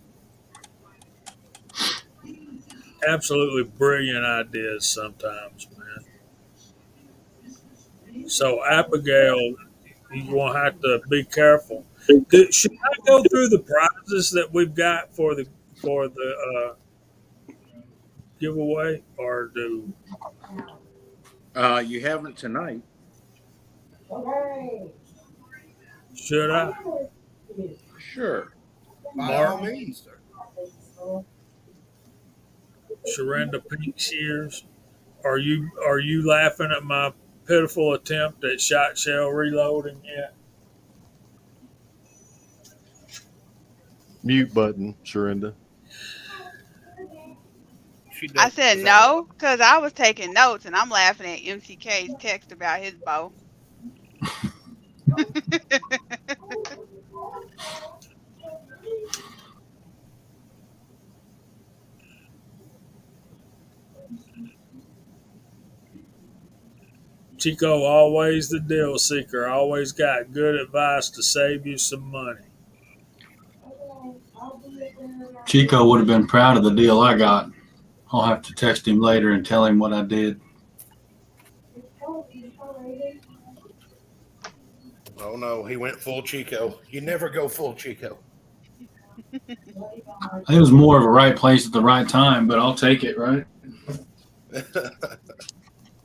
absolutely brilliant ideas sometimes, man. So, Abigail, you're going to have to be careful. Should I go through the prizes that we've got for the giveaway, or do You haven't tonight. should I? Sure. By all means, sir. Sharonda Pink Shears, are you laughing at my pitiful attempt at shot shell reloading yet? Mute button, Sharinda. I said no because I was taking notes and I'm laughing at MCK's text about his bow. Chico, always the deal seeker, always got good advice to save you some money. Chico would have been proud of the deal I got. I'll have to text him later and tell him what I did. Oh no, he went full Chico. You never go full Chico. It was more of a right place at the right time, but I'll take it, right?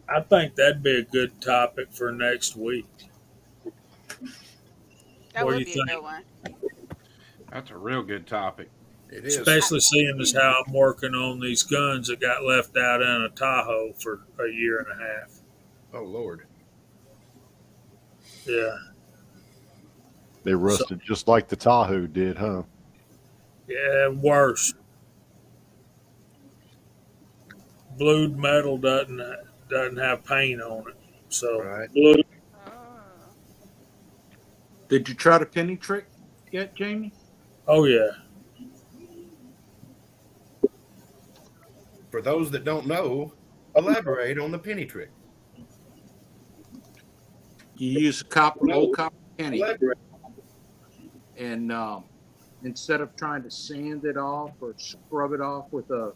I think that'd be a good topic for next week. That What do would you be think? a good one. That's a real good topic. It is. Especially seeing as how I'm working on these guns that got left out in a Tahoe for a year and a half. Oh Lord. Yeah. They rusted just like the Tahoe did, huh? Yeah, worse. Blued metal doesn't have paint on it. So Right. blue. Did you try the penny trick yet, Jamie? Oh yeah. For those that don't know, elaborate on the penny trick. You use old copper penny, and instead of trying to sand it off or scrub it off with a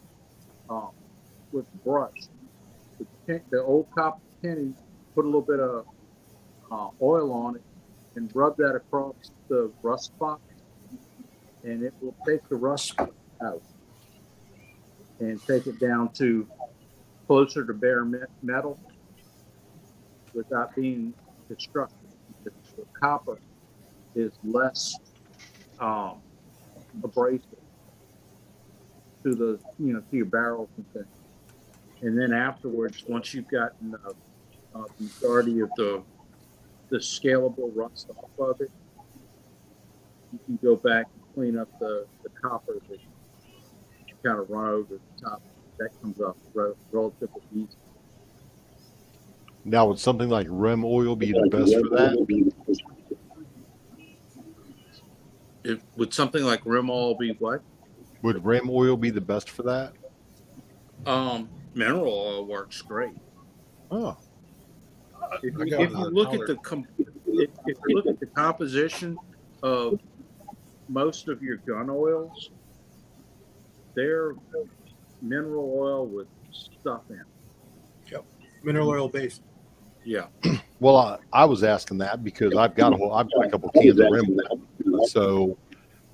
brush, the old copper penny, put a little bit of oil on it and rub that across the rust spot, and it will take the rust out and take it down to closer to bare metal without being destructive. The copper is less abrasive to the to your barrels and things. And then afterwards, once you've gotten the majority of the scalable rust off of it, you can go back and clean up the copper that you kind of run over the top. That comes off relatively easy. Now, would something like rim oil be the best for that? Would something like rim oil be what? Would rim oil be the best for that? Mineral oil works great. Oh, If you look at the composition of most of your gun oils, they're mineral oil with stuff in it. Yep. Mineral oil based. Yeah. well, I was asking that because I've got a couple cans of rim oil. So,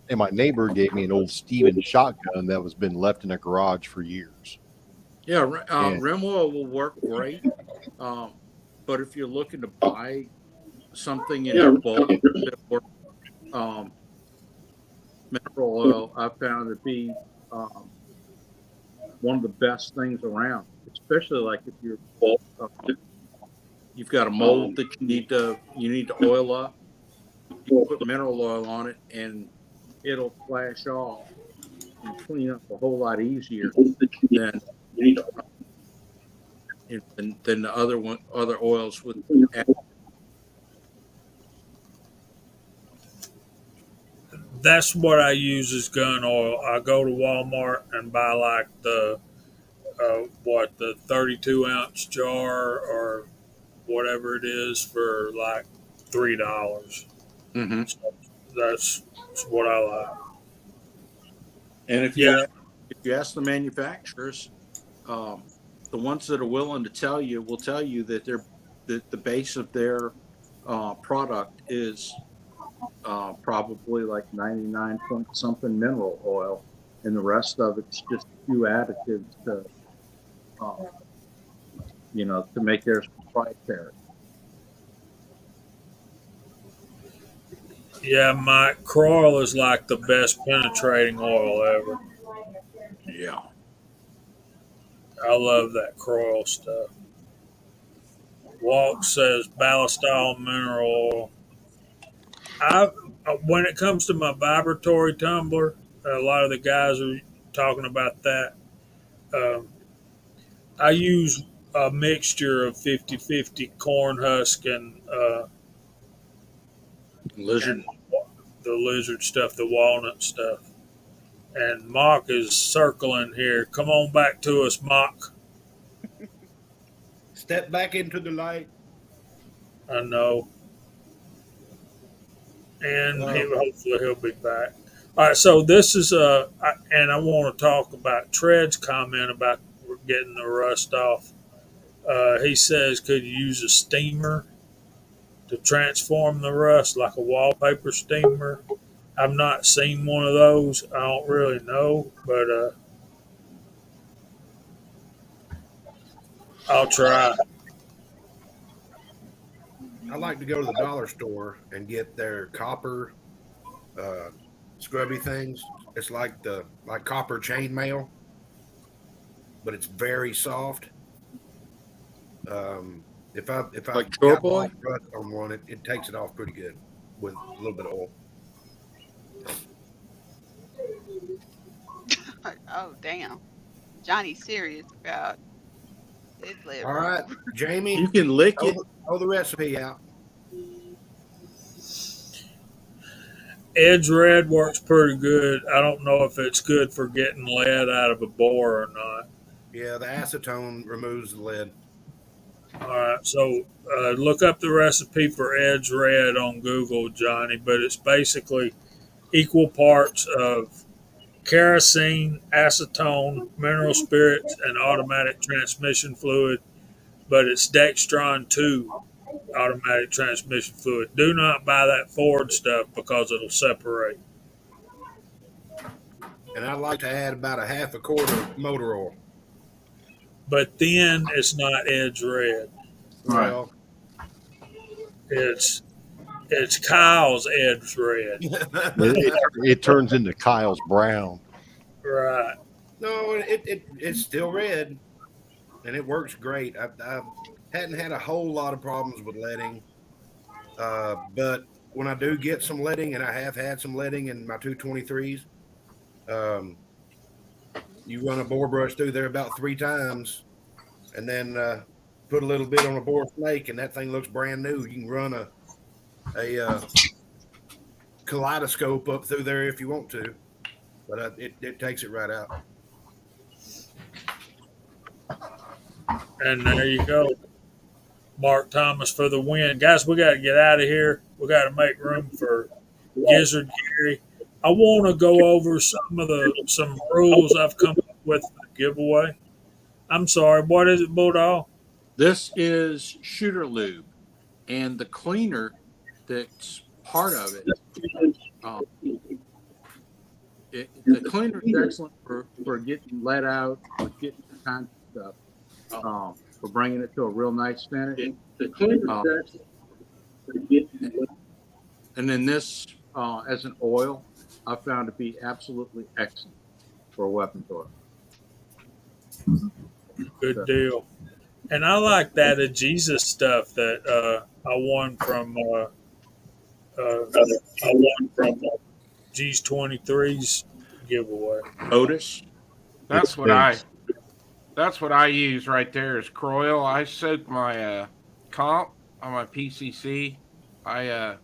and my neighbor gave me an old Stevens shotgun that was been left in a garage for years. Yeah, rim oil will work great. But if you're looking to buy something in bulk that works, mineral oil I found to be one of the best things around, especially like if you're you've got a mold that you need to oil up. You put mineral oil on it, and it'll flash off and clean up a whole lot easier than the other oils with. That's what I use as gun oil. I go to Walmart and buy like the 32-ounce jar or whatever it is for like $3. Mm-hmm. So that's what I like. And if you ask the manufacturers, the ones that are willing to tell you will tell you that the base of their product is probably like 99 point something mineral oil, and the rest of it's just a few additives to to make theirs proprietary. Yeah, my Kroll is like the best penetrating oil ever. Yeah. I love that Kroll stuff. Walt says ballistol mineral oil. When it comes to my vibratory tumbler, a lot of the guys are talking about that. I use a mixture of 50-50 corn husk and Lizard. the lizard stuff, the walnut stuff. And Mock is circling here. Come on back to us, Mock. Step back into the light. I know. And hopefully he'll be back. All right, so this is and I want to talk about Tread's comment about getting the rust off. He says, could you use a steamer to transform the rust, like a wallpaper steamer? I've not seen one of those. I don't really know, but I'll try. I like to go to the dollar store and get their copper scrubby things. It's like copper chainmail, but it's very soft. If I Like Chore Boy? rust on one, it takes it off pretty good with a little bit of oil. Oh, damn. Johnny's serious about his liver. All right, Jamie, You can lick it. throw the recipe out. Edge Red works pretty good. I don't know if it's good for getting lead out of a bore or not. Yeah, the acetone removes the lead. All right, so look up the recipe for Edge Red on Google, Johnny, but it's basically equal parts of kerosene, acetone, mineral spirits, and automatic transmission fluid, but it's Dextron 2 automatic transmission fluid. Do not buy that Ford stuff because it'll separate. And I'd like to add about a half a quart of motor oil. but then it's not Ed's red. Right. Well, It's Kyle's Ed's red. It turns into Kyle's brown. Right. no, it's still red, and it works great. I hadn't had a whole lot of problems with leading, but when I do get some leading, and I have had some leading in my 223s, you run a bore brush through there about 3 times, and then put a little bit on a bore snake, and that thing looks brand new. You can run a kaleidoscope up through there if you want to, but it takes it right out. And there you go. Mark Thomas for the win. Guys, we got to get out of here. We got to make room for Gizzard Gary. I want to go over some rules I've come up with for the giveaway. I'm sorry. What is it, Bulldog? This is shooter lube, and the cleaner that's part of it. The cleaner is excellent for getting let out, for getting the kind of stuff, for bringing it to a real nice finish. The cleaner is excellent for getting. And then this, as an oil, I found to be absolutely excellent for a weapons oil. Good deal. And I like that Jesus stuff that I won from G's 23's giveaway. Otis. That's what I use right there is Croyle. I soak my comp on my PCC. I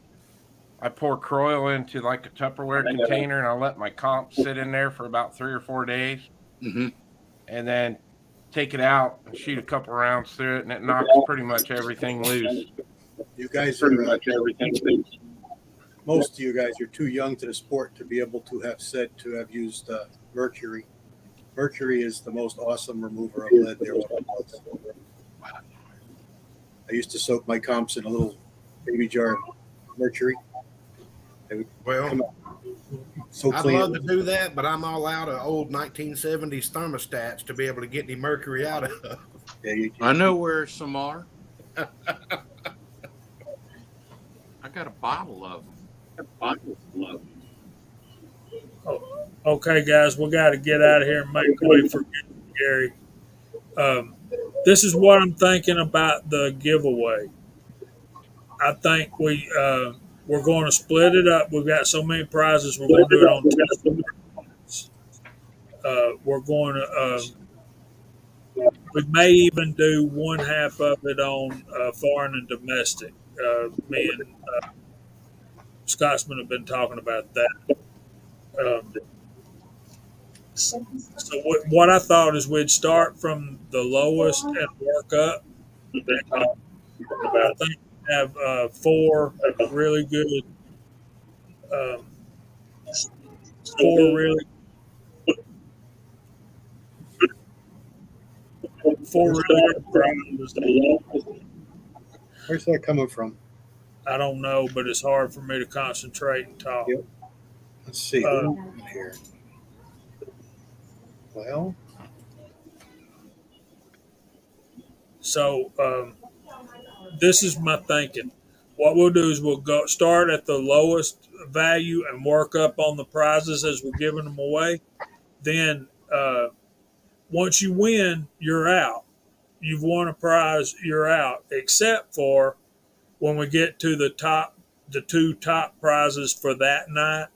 pour Croyle into like a Tupperware container, and I let my comp sit in there for about 3 or 4 days, and then take it out and shoot a couple rounds through it, and it knocks pretty much everything loose. You guys are most of you guys are too young to the sport to be able to have used mercury. Mercury is the most awesome remover of lead there was. I used to soak my comps in a little baby jar of mercury. Well, So I'd clean. love to do that, but I'm all out of old 1970s thermostats to be able to get any mercury out of. Yeah, I know where some are. I got a bottle of them. Oh, okay, guys, we got to get out of here and make way for Gary. This is what I'm thinking about the giveaway. I think we're going to split it up. We've got so many prizes. We're going to do it on test. We're going to. We may even do one half of it on foreign and domestic. Me and Scotsman have been talking about that. So what I thought is we'd start from the lowest and work up. I think we have 4 really good, 4 really, 4 really good prizes. Where's that coming from? I don't know, but it's hard for me to concentrate and talk. Yep. Let's see here. Well, so this is my thinking. What we'll do is we'll go start at the lowest value and work up on the prizes as we're giving them away. Then once you win, you're out. You've won a prize, you're out, except for when we get to the 2 top prizes for that night.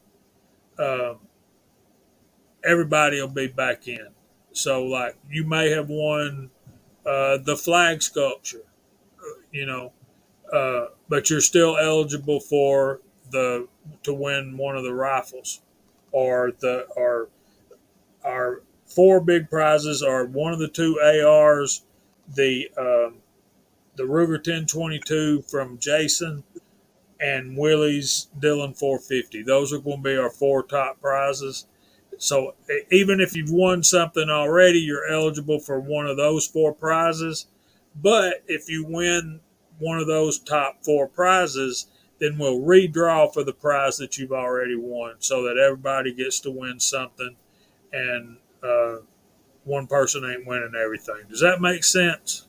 Everybody will be back in. So, like, you may have won the flag sculpture, but you're still eligible for to win one of the rifles, or our 4 big prizes are one of the 2 ARs, the Ruger 1022 from Jason, and Willie's Dillon 450. Those are going to be our 4 top prizes. So even if you've won something already, you're eligible for one of those 4 prizes. But if you win one of those top 4 prizes, then we'll redraw for the prize that you've already won, so that everybody gets to win something, and one person ain't winning everything. Does that make sense?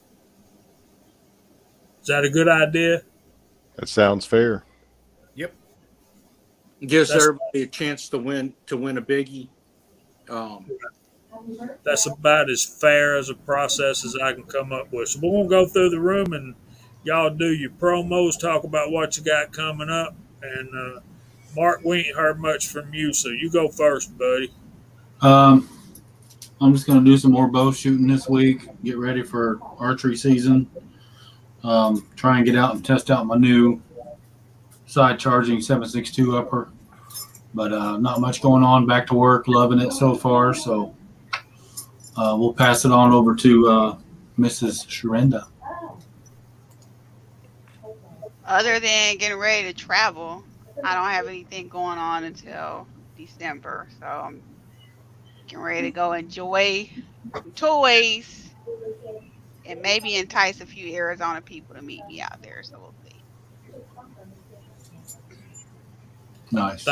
Is that a good idea? That sounds fair. Yep. Gives That's everybody a chance to win a biggie. Um, that's about as fair as a process as I can come up with. So we're gonna go through the room and y'all do your promos, talk about what you got coming up, and Mark, we ain't heard much from you, so you go first, buddy. Um, I'm just going to do some more bow shooting this week. Get ready for archery season. Try and get out and test out my new side charging 7.62 upper. But not much going on. Back to work. Loving it so far. So we'll pass it on over to Mrs. Sharenda. Other than getting ready to travel, I don't have anything going on until December. So I'm getting ready to go enjoy some toys and maybe entice a few Arizona people to meet me out there. So we'll see. Nice.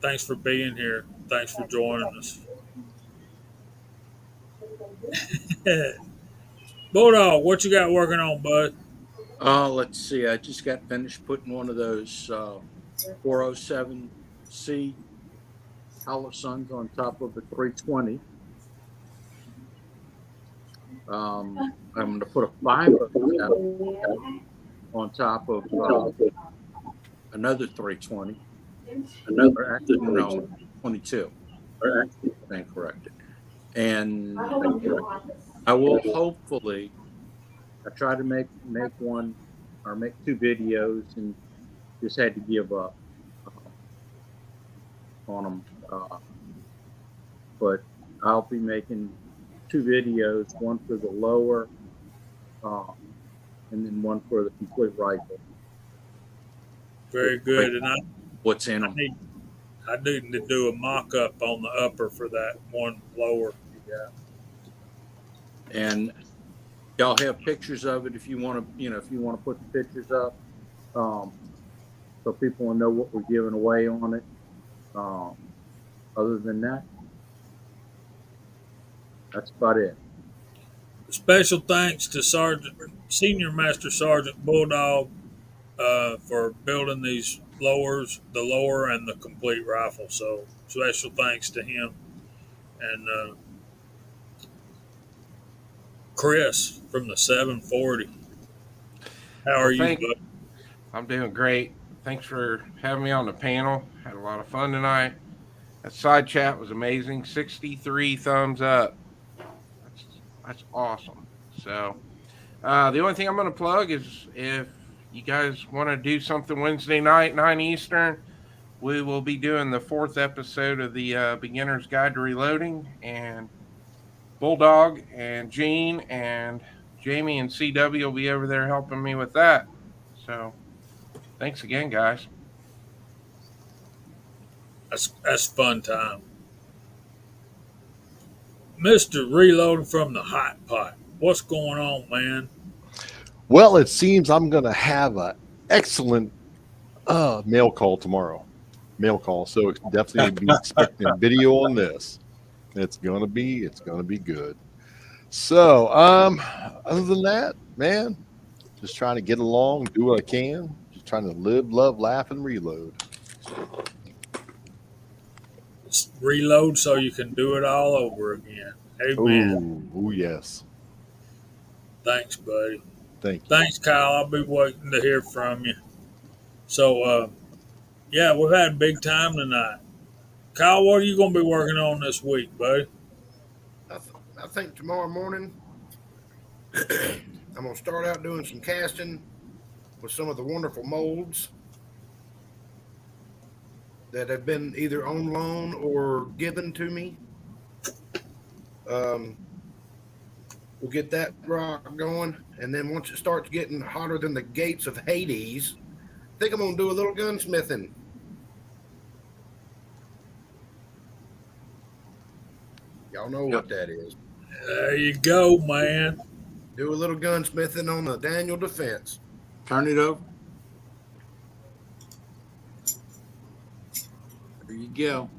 Thanks for being here. Thanks for joining us. Bulldog, what you got working on, bud? let's see. I just got finished putting one of those 407C Hollow Suns on top of a 320. I'm going to put a 507 on top of another 320. Or actually, no, 22. Stand corrected. And I will hopefully. I tried to make one or make 2 videos and just had to give up on them. But I'll be making 2 videos, one for the lower, and then one for the complete rifle. Very good. And What's in them? I need to do a mock up on the upper for that one lower you got. And y'all have pictures of it if you want to, if you want to put the pictures up, so people will know what we're giving away on it. Other than that, that's about it. Special thanks to Senior Master Sergeant Bulldog for building these lowers, the lower and the complete rifle. So special thanks to him. And Chris from the 740. How are you, bud? I'm doing great. Thanks for having me on the panel. Had a lot of fun tonight. That side chat was amazing. 63 thumbs up. That's awesome. So the only thing I'm going to plug is if you guys want to do something Wednesday night, 9 Eastern, we will be doing the 4th episode of the Beginner's Guide to Reloading, and Bulldog and Gene and Jamie and CW will be over there helping me with that. So thanks again, guys. That's fun time. Mr. Reloading from the Hot Pot. What's going on, man? Well, it seems I'm going to have an excellent mail call tomorrow. Mail call. So definitely be expecting a video on this. It's going to be good. So, other than that, man, just trying to get along, do what I can, just trying to live, love, laugh, and reload. Reload so you can do it all over again. Amen. Oh, yes. Thanks, buddy. Thank you. Thanks, Kyle. I'll be waiting to hear from you. So, yeah, we've had a big time tonight. Kyle, what are you going to be working on this week, buddy? I think tomorrow morning I'm going to start out doing some casting with some of the wonderful molds that have been either on loan or given to me. We'll get that rock going, and then once it starts getting hotter than the gates of Hades, I think I'm going to do a little gunsmithing. Y'all know what that is. There you go, man. Do a little gunsmithing on the Daniel Defense. Turn it over. There you go.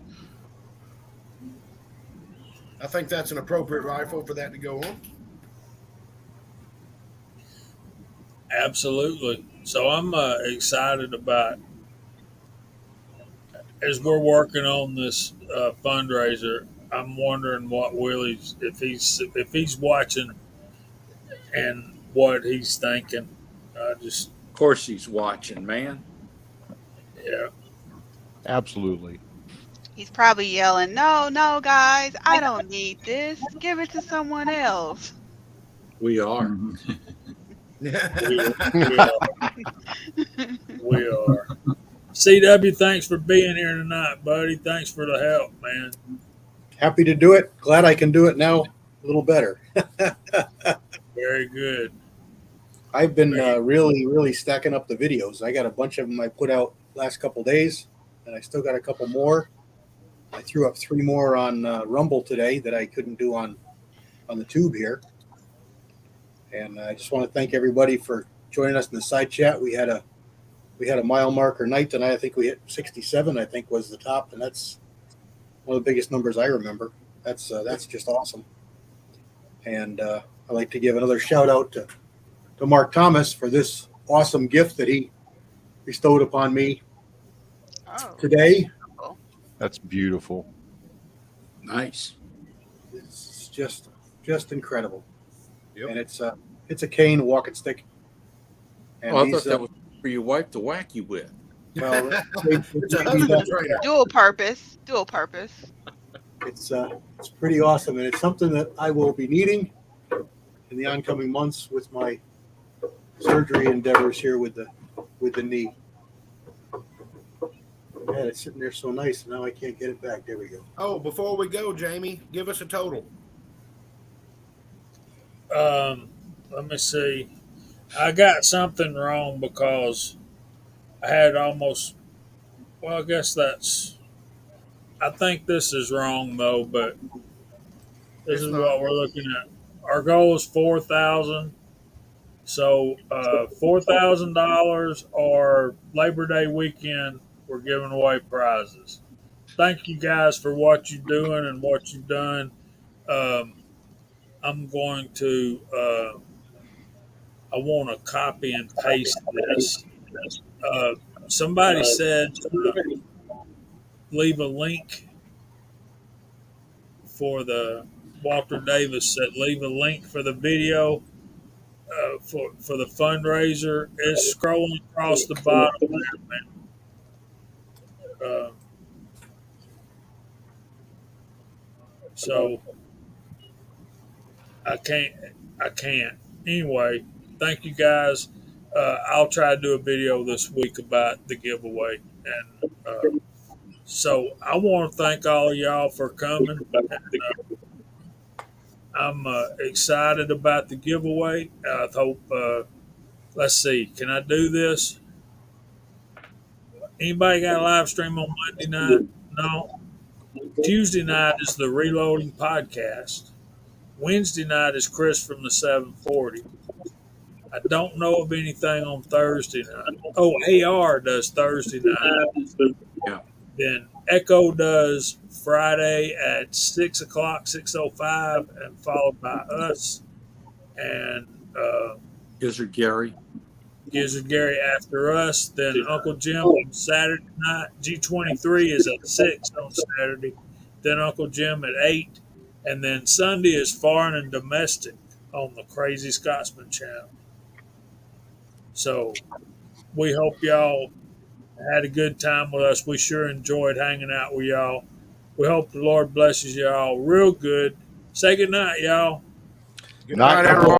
I think that's an appropriate rifle for that to go on. Absolutely. So I'm excited about as we're working on this fundraiser. I'm wondering what Willie's if he's watching and what he's thinking. Just Of course, he's watching, man. yeah, Absolutely. He's probably yelling, "No, no, guys, I don't need this. Give it to someone else." We are. we, we are. We are. CW, thanks for being here tonight, buddy. Thanks for the help, man. Happy to do it. Glad I can do it now a little better. Very good. I've been really stacking up the videos. I got a bunch of them I put out last couple days, and I still got a couple more. I threw up 3 more on Rumble today that I couldn't do on the tube here. And I just want to thank everybody for joining us in the side chat. We had a mile marker night tonight. I think we hit 67. I think was the top, and that's one of the biggest numbers I remember. That's just awesome. And I'd like to give another shout out to Mark Thomas for this awesome gift that he bestowed upon me today. That's beautiful. Nice. It's just incredible. Yep. And it's a cane walking stick. And I thought that was for your wife to whack you with. Well, dual purpose. It's pretty awesome, and it's something that I will be needing in the oncoming months with my surgery endeavors here with the knee. Man, it's sitting there so nice, and now I can't get it back. There we go. Oh, before we go, Jamie, give us a total. Let me see. I got something wrong because I had almost. Well, I guess that's. I think this is wrong though, but this is what we're looking at. Our goal is 4,000. So $4,000 or Labor Day weekend, we're giving away prizes. Thank you guys for what you're doing and what you've done. I'm going to. I want to copy and paste this. Somebody said leave a link for the. Walter Davis said leave a link for the video for the fundraiser. It's scrolling across the bottom there, man. So I can't. Anyway, thank you guys. I'll try to do a video this week about the giveaway, and so I want to thank all of y'all for coming. And, I'm excited about the giveaway. I hope. Let's see. Can I do this? Anybody got a live stream on Monday night? No. Tuesday night is the Reloading podcast. Wednesday night is Chris from the 740. I don't know of anything on Thursday night. Oh, AR does Thursday night. Yeah. Then Echo does Friday at 6 o'clock, 6:05, and followed by us. And Gizzard Gary. Gizzard Gary after us. Then Uncle Jim on Saturday night. G23 is at 6 on Saturday. Then Uncle Jim at 8. And then Sunday is Foreign and Domestic on the Crazy Scotsman channel. So we hope y'all had a good time with us. We sure enjoyed hanging out with y'all. We hope the Lord blesses y'all real good. Say good night, y'all. Good night, everyone.